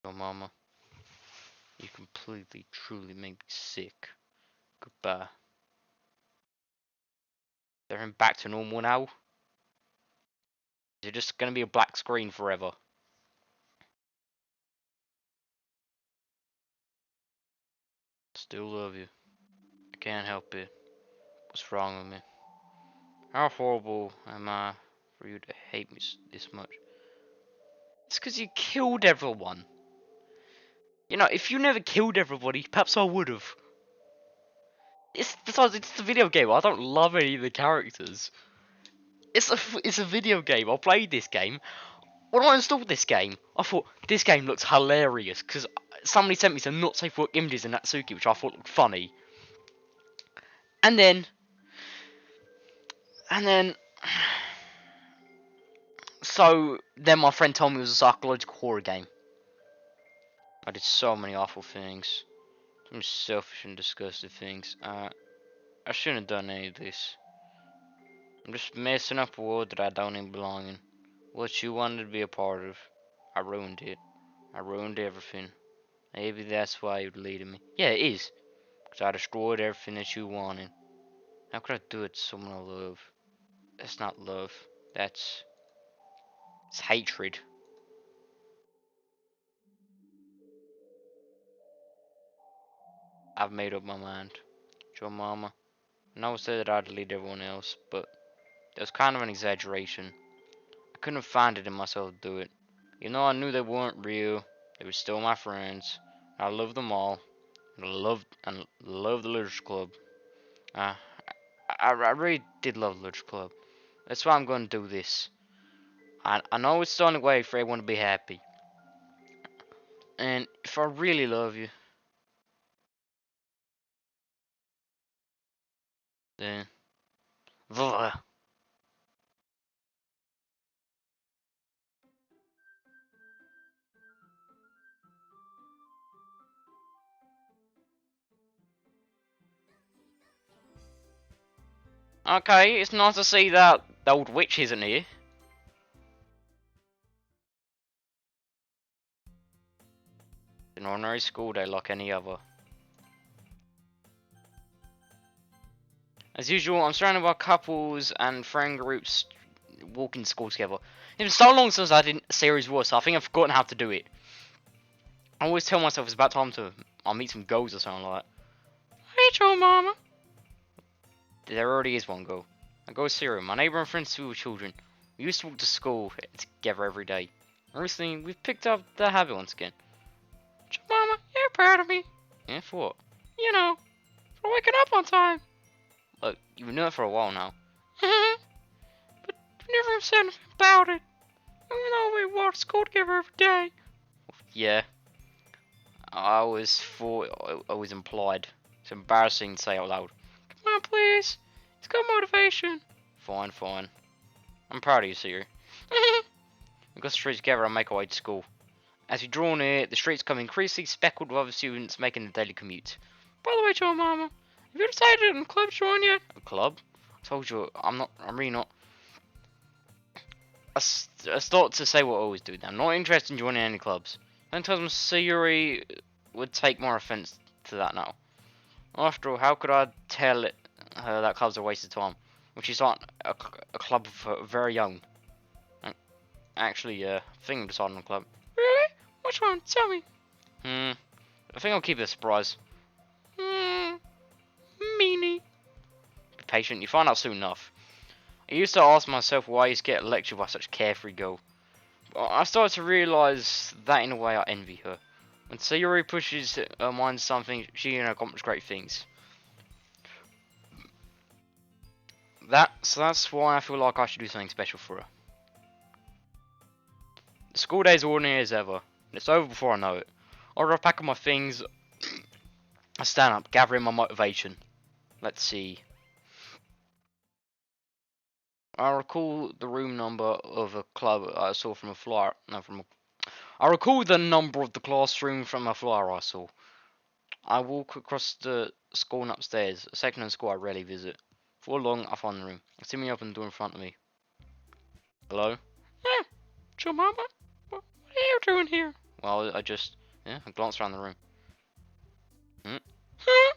Your mama, you completely, truly make me sick. Goodbye. They're back to normal now? Is it just gonna be a black screen forever? Still love you. I can't help it. What's wrong with me? How horrible am I for you to hate me this much? It's because you killed everyone. You know, if you never killed everybody, perhaps I would've. Besides, it's a video game. I don't love any of the characters. It's a video game. I played this game. When I installed this game, I thought this game looks hilarious because somebody sent me some not safe for work images in Natsuki, which I thought looked funny. And then, and then, so then my friend told me it was a psychological horror game. I did so many awful things, some selfish and disgusting things. I shouldn't have done any of this. I'm just messing up a world that I don't even belong in. What you wanted to be a part of, I ruined it. I ruined everything. Maybe that's why you deleted me. Yeah, it is. Because I destroyed everything that you wanted. How could I do it to someone I love? That's not love. It's hatred. I've made up my mind. JoeMAMA, I know I said that I'd delete everyone else, but it was kind of an exaggeration. I couldn't find it in myself to do it. You know, I knew they weren't real. They were still my friends. I loved them all. I loved the Literature Club. Uh, I really did love the Literature Club. That's why I'm going to do this. I know it's the only way for everyone to be happy. And if I really love you, then... Okay, it's nice to see that the old witch isn't here. An ordinary school day like any other. As usual, I'm surrounded by couples and friend groups walking to school together. It's been so long since I did a series war, so I think I've forgotten how to do it. I always tell myself it's about time to I'll meet some girls or something like that. Hey, JoeMAMA. There already is one girl. I go see her. My neighbor and friends who were children. We used to walk to school together every day. And recently, we've picked up the habit once again. JoeMAMA, you're proud of me. Yeah, for what? You know, for waking up on time. Look, you've known it for a while now. But you never said anything about it. Even though we walk to school together every day. Yeah. I always thought, I was implied. It's embarrassing to say out loud. Come on, please. It's got motivation. Fine, fine. I'm proud of you, Sayori. We got straight together and make our way to school. As we draw near, the streets become increasingly speckled with other students making the daily commute. By the way, JoeMAMA, have you decided on a club to join yet? A club? I told you, I'm really not. I start to say what I always do now. I'm not interested in joining any clubs. Then tells me Sayori would take more offense to that now. After all, how could I tell her that club's a waste of time? Which is not a club for very young. Actually, I think I'm deciding on a club. Really? Which one? Tell me. I think I'll keep it a surprise. Meanie. Be patient, you find out soon enough. I used to ask myself why I used to get lectured by such a carefree girl. But I started to realise that in a way I envy her. When Sayori pushes her mind to something, she can accomplish great things. So that's why I feel like I should do something special for her. The school day is ordinary as ever, and it's over before I know it. After I pack up my things, I stand up, gathering my motivation. Let's see. I recall the room number of a club I saw from a flyer. I recall the number of the classroom from a flyer I saw. I walk across the school and upstairs, a section of school I rarely visit. Before long, I find the room. I see me open the door in front of me. Hello? Yeah, JoeMAMA? What are you doing here? Well, I glanced around the room. Huh?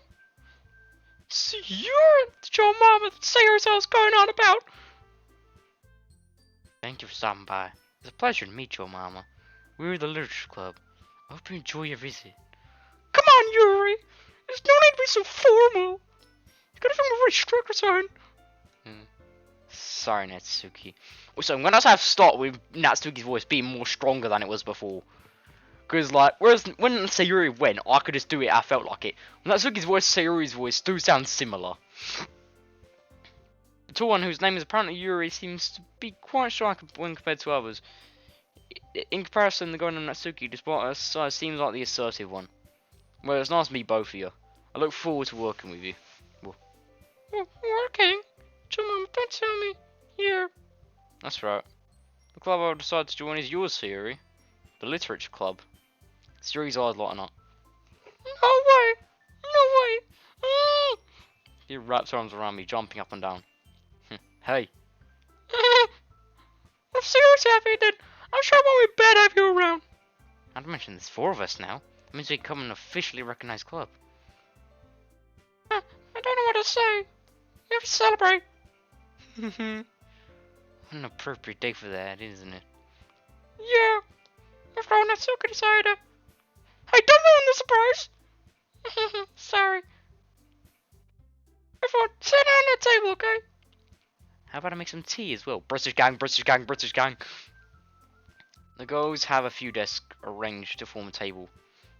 So you're the JoeMAMA that Sayori-Just going on about? Thank you for stopping by. It's a pleasure to meet JoeMAMA. We're the Literature Club. I hope you enjoy your visit. Come on, Yuri! There's no need to be so formal. You gotta feel more strict or something. Sorry, Natsuki. So I'm gonna have to start with Natsuki's voice being more stronger than it was before. Because, like, whereas when Sayori went, I could just do it, I felt like it. When Natsuki's voice, Sayori's voice do sound similar. The tall one, whose name is apparently Yuri, seems to be quite shy when compared to others. In comparison, the guy named Natsuki, despite her size, seems like the assertive one. Well, it's nice to meet both of you. I look forward to working with you. Working? JoeMAMA, don't tell me. Here. That's right. The club I decided to join is yours, Sayori. The Literature Club. Sayori's eyes lighting up. No way! No way! He wraps arms around me, jumping up and down. Hey. If Sayori's happy, then I'm sure I won't be bad to have you around. Not to mention there's 4 of us now. It means we become an officially recognized club. I don't know what to say. We have to celebrate. What an appropriate day for that, isn't it? Yeah. After all, Natsuki decided. Hey, don't ruin the surprise. Sorry. Everyone, sit down at the table, okay? How about I make some tea as well? British gang, British gang, British gang. The girls have a few desks arranged to form a table.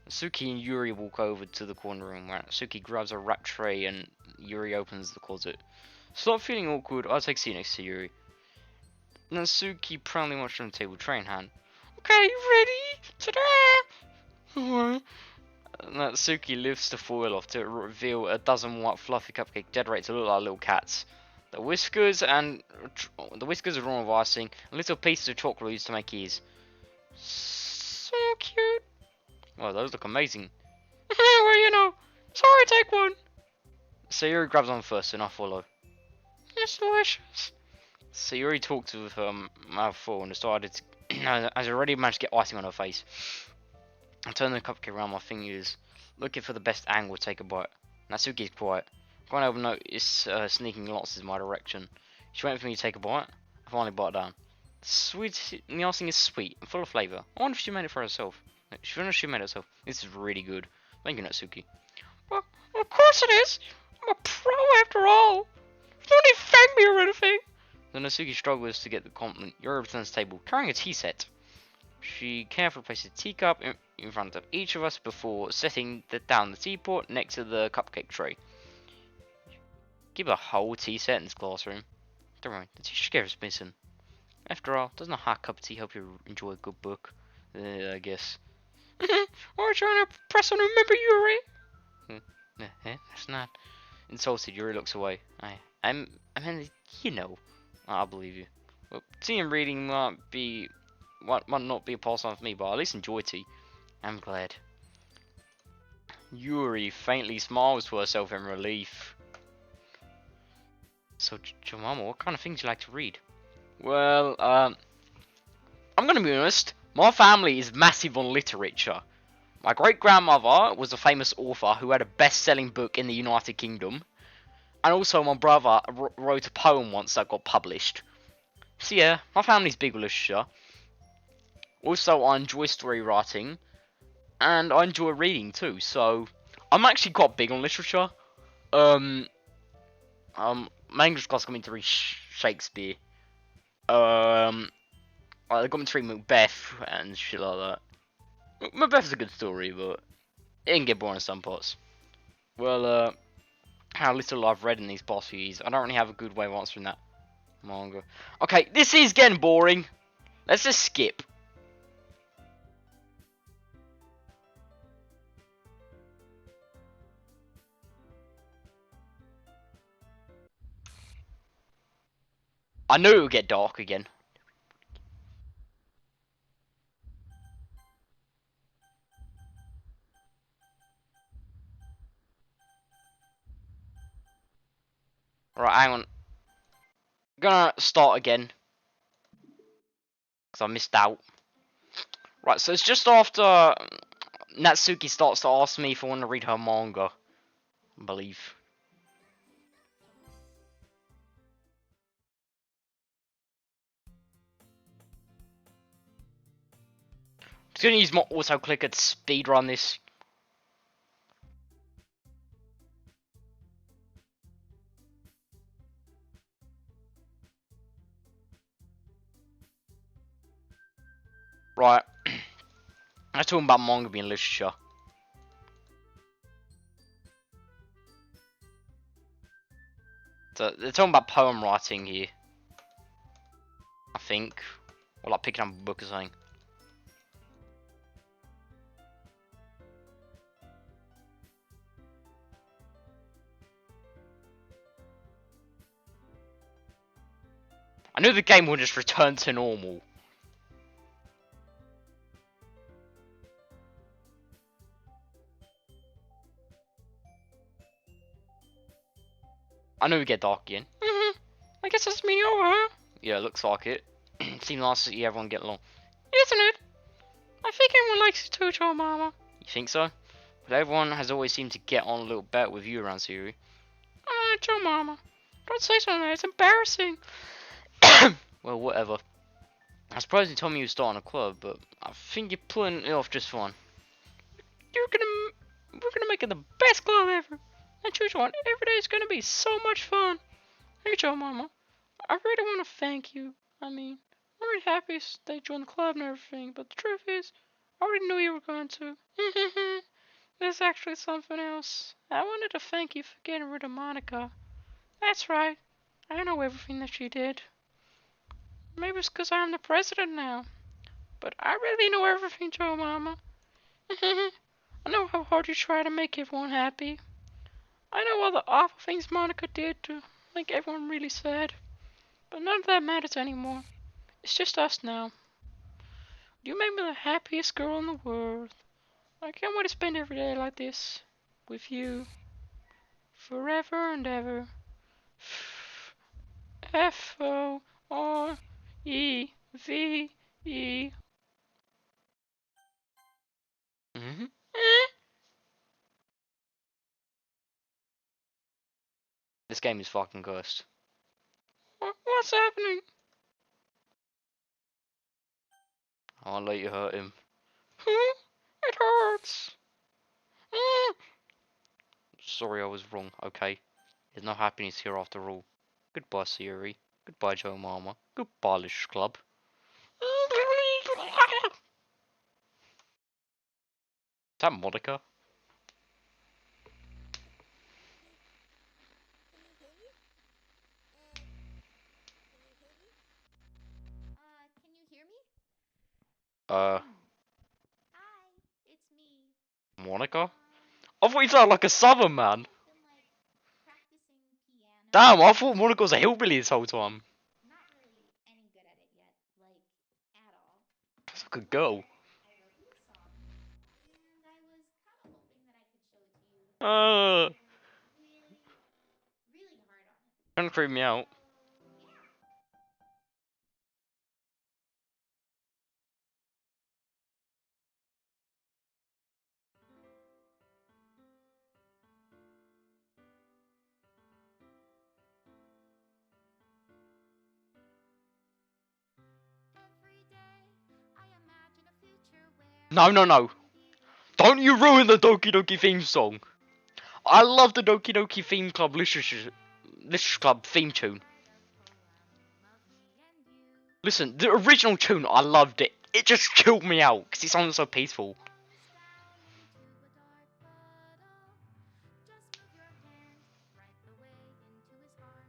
Natsuki and Yuri walk over to the corner room where Natsuki grabs a wrap tray and Yuri opens the closet. Stop feeling awkward, I'll take a seat next to Yuri. Natsuki proudly marches from the table, tray in hand. Okay, ready? Ta-da! Natsuki lifts the foil off to reveal a dozen white fluffy cupcake decorated to look like little cats. The whiskers are drawn with icing, and little pieces of chocolate used to make ears. So cute. Well, those look amazing. Well, you know, sorry, take one. Sayori grabs on first, and I follow. It's delicious. Sayori talked with her mouth full and decided to, as already managed to get icing on her face. I turn the cupcake around my fingers, looking for the best angle to take a bite. Natsuki's quiet. I can't help but notice sneaking glances in my direction. She waited for me to take a bite. I finally bite down. The icing is sweet and full of flavour. I wonder if she made it for herself. She wonder if she made it herself. This is really good. Thank you, Natsuki. Well, of course it is. I'm a pro after all. You don't need to thank me or anything. Then Natsuki struggles to get the compliment. Yuri returns to the table, carrying a tea set. She carefully places a teacup in front of each of us before setting down the teapot next to the cupcake tray. Give a whole tea set in this classroom. Don't worry, the teacher scares missing. After all, doesn't a hot cup of tea help you enjoy a good book? I guess. Or trying to press on remember Yuri? That's not. Insulted, Yuri looks away. I mean, you know. I believe you. Well, tea and reading might not be a pastime for me, but I at least enjoy tea. I'm glad. Yuri faintly smiles to herself in relief. So, JoeMAMA, what kind of things do you like to read? Well, I'm gonna be honest. My family is massive on literature. My great-grandmother was a famous author who had a best-selling book in the United Kingdom. And also my brother wrote a poem once that got published. So yeah, my family's big with literature. Also, I enjoy story writing. And I enjoy reading too, so I'm actually quite big on literature. Um, my English class got me to read Shakespeare. They got me to read Macbeth and shit like that. Macbeth's a good story, but it can get boring in some parts. Well, how little I've read in these past few years, I don't really have a good way of answering that manga. Okay, this is getting boring. Let's just skip. I knew it would get dark again. Right, hang on. Gonna start again. Because I missed out. Right, so it's just after Natsuki starts to ask me if I want to read her manga, I believe. Just gonna use my auto clicker to speedrun this. Right. I'm talking about manga being literature. So they're talking about poem writing here. I think. Or like picking up a book or something. I knew the game would just return to normal. I knew we'd get dark again. I guess that's me over, huh? Yeah, looks like it. Seems nice to see everyone get along. Isn't it? I think everyone likes it too, JoeMAMA. You think so? But everyone has always seemed to get on a little better with you around Sayori. JoeMAMA. Don't say something like that. It's embarrassing. Well, whatever. I suppose you told me you were starting a club, but I think you're pulling it off just fine. We're gonna make it the best club ever. And choose one. Every day is gonna be so much fun. Hey, JoeMAMA. I really want to thank you. I mean, I'm really happy they joined the club and everything, but the truth is, I already knew you were going to. There's actually something else. I wanted to thank you for getting rid of Monika. That's right. I know everything that she did. Maybe it's because I'm the president now. But I really know everything, JoeMAMA. I know how hard you try to make everyone happy. I know all the awful things Monika did to make everyone really sad. But none of that matters anymore. It's just us now. You make me the happiest girl in the world. I can't wait to spend every day like this. With you. Forever and ever. F-O-R-E-V-E. This game is fucking cursed. What's happening? I'll let you hurt him. It hurts. Sorry, I was wrong, okay? There's no happiness here after all. Goodbye, Sayori. Goodbye, JoeMAMA. Goodbye, Literature Club. Is that Monika? Can you hear me? Uh, Hi, it's me. Monika? I thought you sounded like a southern man. Been like practicing piano. Damn, I thought Monika was a hillbilly this whole time. Not Good girl. I wrote you a song, and I was kind of hoping that I could show it to you. Uh, I worked really, really hard on it. don't creep me out. Yeah. Every day I imagine a future where No, no, no. can be Don't you ruin the Doki Doki theme song. I love the Doki Doki Theme Club Literature Club theme tune. Listen, the original tune, I loved it. It just killed me out because it sounded so peaceful. down into a dark puddle. Just move your hand right the way into his heart.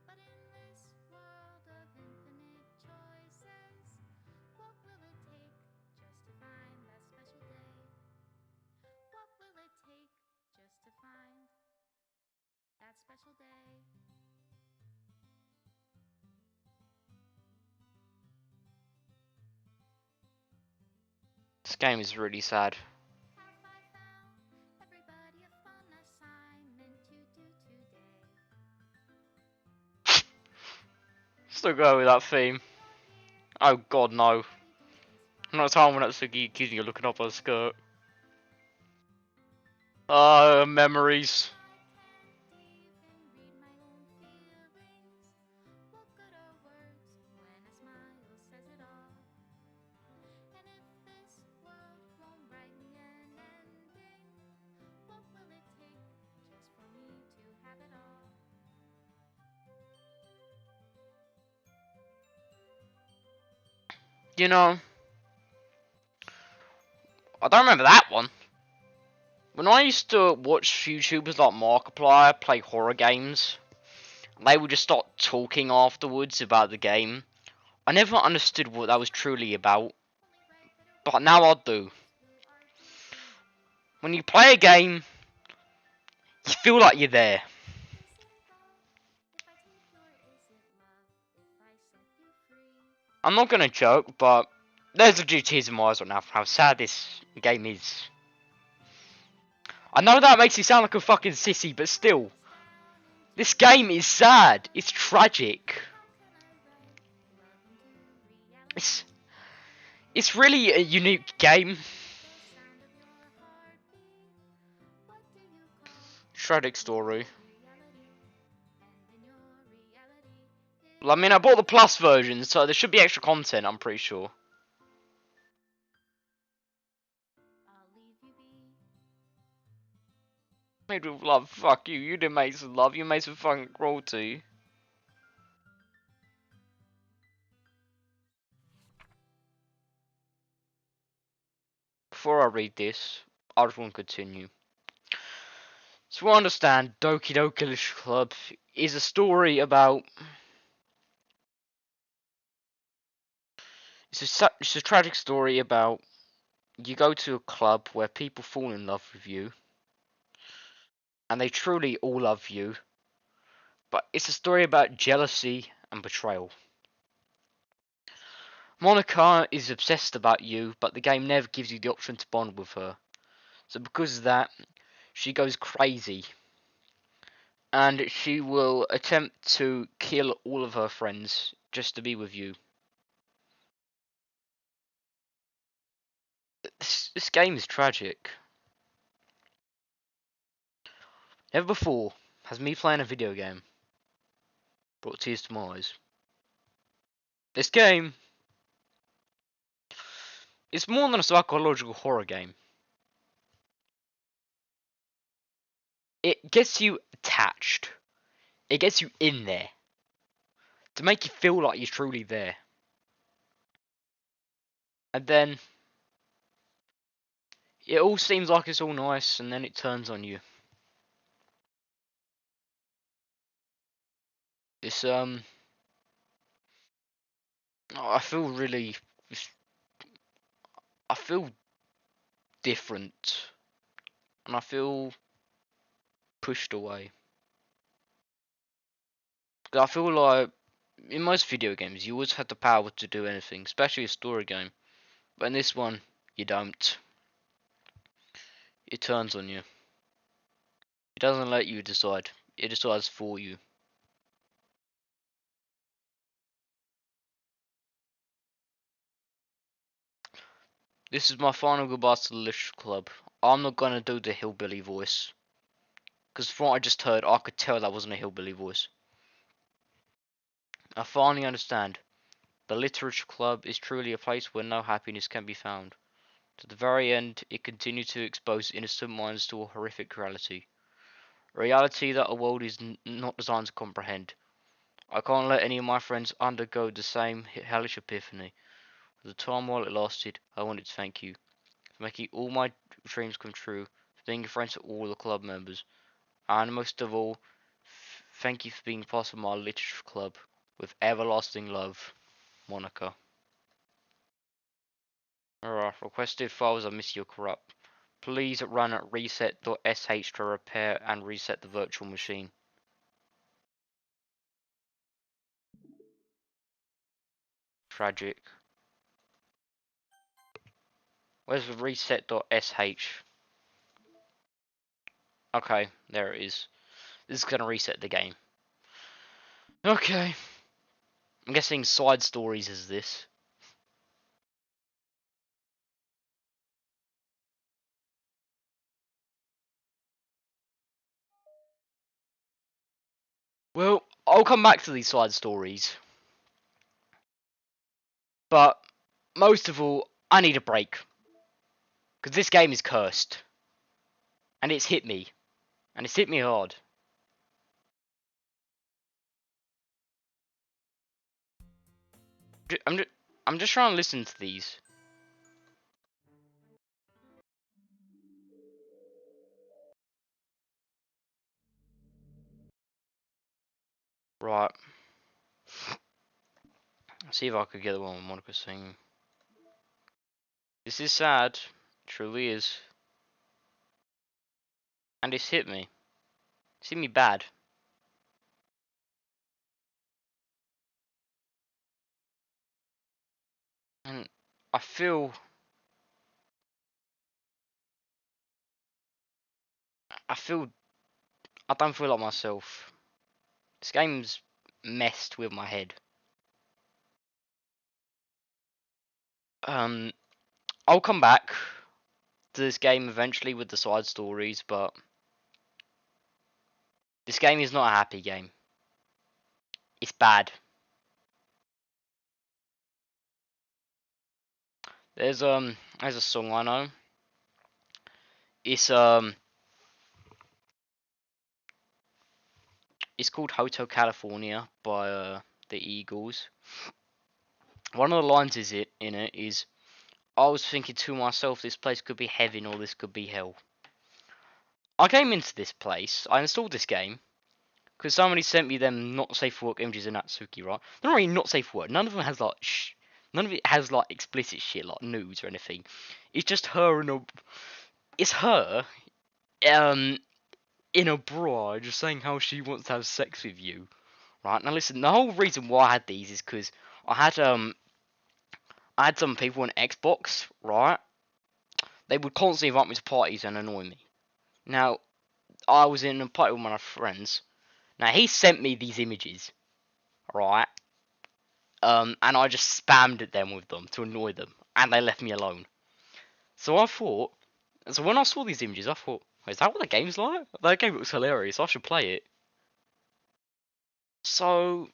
But in this world of infinite choices, what will it take just to find that special day? What will it take just to find that special day? This game is really sad. Have I found everybody a fun assignment to do today? Still go with that theme. Oh god, no. I'm not telling when Natsuki accusing you of looking up her skirt. Memories. I can't even read my own feelings. What good are words when a smile says it all? And if this world won't write me an ending, what will it take just for me to have it all? You know, I don't remember that one. When I used to watch YouTubers like Markiplier play horror games, they would just start talking afterwards about the game. I never understood what that was truly about, Only write better but now I do. words will art be seen. When you play a game, you feel like you're there. Is it wrong if I take your is it love if I set you free? I'm not gonna joke, but there's legit tears in my eyes right now for how sad this game is. I know that makes you sound like a fucking sissy, but still, Down into this game is sad. It's tragic. how can I write love into reality? It's it's really a unique game. The sound of your heartbeat. What do you call Tragic story. reality? And in your reality, Well, I mean, I bought the plus version, so there should be extra content, I'm pretty sure. I'll leave you be. Made with love, fuck you. You didn't make some love, you made some fucking cruelty. Before I read this, I just want to continue. So I understand Doki Doki Literature Club is a story about... It's a tragic story about you go to a club where people fall in love with you, and they truly all love you, but it's a story about jealousy and betrayal. Monika is obsessed about you, but the game never gives you the option to bond with her. So because of that, she goes crazy, and she will attempt to kill all of her friends just to be with you. This game is tragic. Never before has me playing a video game brought tears to my eyes. This game is more than a psychological horror game. It gets you attached. It gets you in there to make you feel like you're truly there. And then it all seems like it's all nice, and then it turns on you. This I feel really, I feel different, and I feel pushed away. I feel like in most video games, you always have the power to do anything, especially a story game. But in this one, you don't. It turns on you. It doesn't let you decide. It decides for you. This is my final goodbye to the Literature Club. I'm not gonna do the hillbilly voice. Because from what I just heard, I could tell that wasn't a hillbilly voice. I finally understand. The Literature Club is truly a place where no happiness can be found. To the very end, it continued to expose innocent minds to a horrific reality. A reality that a world is not designed to comprehend. I can't let any of my friends undergo the same hellish epiphany. For the time while it lasted, I wanted to thank you for making all my dreams come true, for being a friend to all the club members, and most of all, thank you for being part of my literature club. With everlasting love, Monika. Alright, requested files are missing or corrupt. Please run at reset.sh to repair and reset the virtual machine. Tragic. Where's the reset.sh? Okay, there it is. This is gonna reset the game. Okay. I'm guessing side stories is this. Well, I'll come back to these side stories. But most of all, I need a break. Because this game is cursed. And it's hit me. And it's hit me hard. I'm just trying to listen to these. Right. Let's see if I could get the one with Monica singing. This is sad. It truly is. And it's hit me. It's hit me bad. And I feel... I feel... I don't feel like myself. This game's messed with my head. I'll come back to this game eventually with the side stories, but this game is not a happy game. It's bad. There's a song I know. It's it's called Hotel California by the Eagles. One of the lines in it is, I was thinking to myself, this place could be heaven or this could be hell. I came into this place, I installed this game, because somebody sent me them not safe for work images in Natsuki, right? They're not really not safe for work. None of them has like none of it has like explicit shit like nudes or anything. It's just her in a it's her in a bra just saying how she wants to have sex with you. Right? Now listen, the whole reason why I had these is because I had some people on Xbox, right? They would constantly invite me to parties and annoy me. Now, I was in a party with one of my friends. Now he sent me these images, right? And I just spammed at them with them to annoy them, and they left me alone. So so when I saw these images, I thought, is that what the game's like? That game looks hilarious. I should play it. So,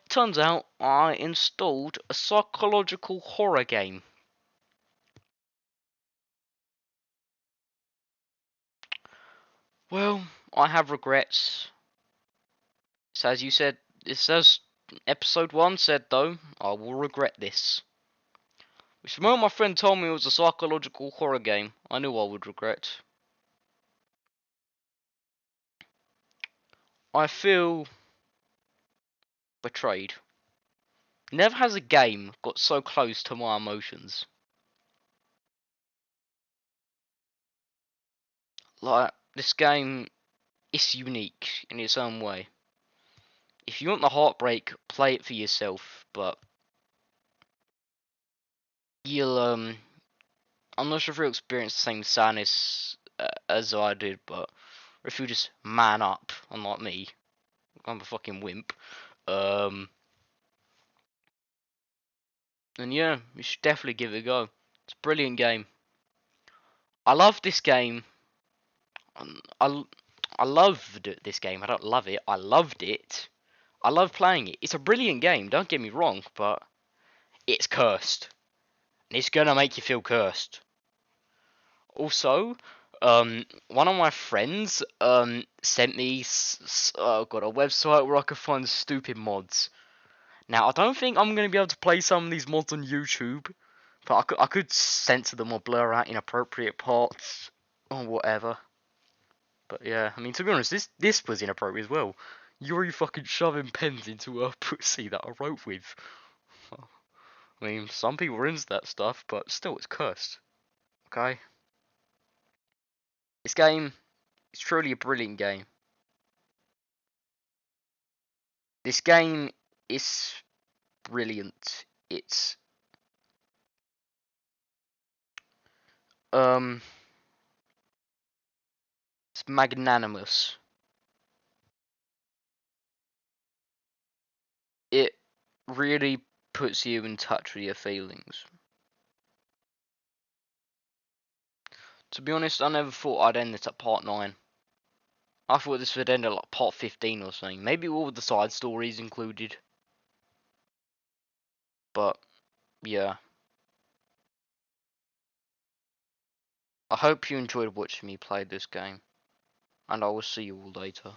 turns out I installed a psychological horror game. Well, I have regrets. So as you said, it says episode 1 said though, I will regret this. Which the moment my friend told me it was a psychological horror game, I knew I would regret. I feel betrayed. Never has a game got so close to my emotions. Like, this game is unique in its own way. If you want the heartbreak, play it for yourself. But you'll I'm not sure if you'll experience the same sadness as I did, but if you just man up, unlike me, I'm a fucking wimp. Um, and yeah, you should definitely give it a go. It's a brilliant game. I love this game. I I loved this game. I don't love it. I loved it. I love playing it. It's a brilliant game. Don't get me wrong, but it's cursed. And it's gonna make you feel cursed. Also, one of my friends sent me got a website where I could find stupid mods. Now I don't think I'm gonna be able to play some of these mods on YouTube, but I could censor them or blur out inappropriate parts or whatever. But yeah, I mean, to be honest, this was inappropriate as well. Yuri fucking shoving pens into a pussy that I wrote with. I mean, some people are into that stuff, but still, it's cursed. Okay, this game is truly a brilliant game. This game is brilliant. Um, it's magnanimous. It really puts you in touch with your feelings. To be honest, I never thought I'd end this at part 9. I thought this would end at like part 15 or something. Maybe all the side stories included. But, yeah. I hope you enjoyed watching me play this game. And I will see you all later.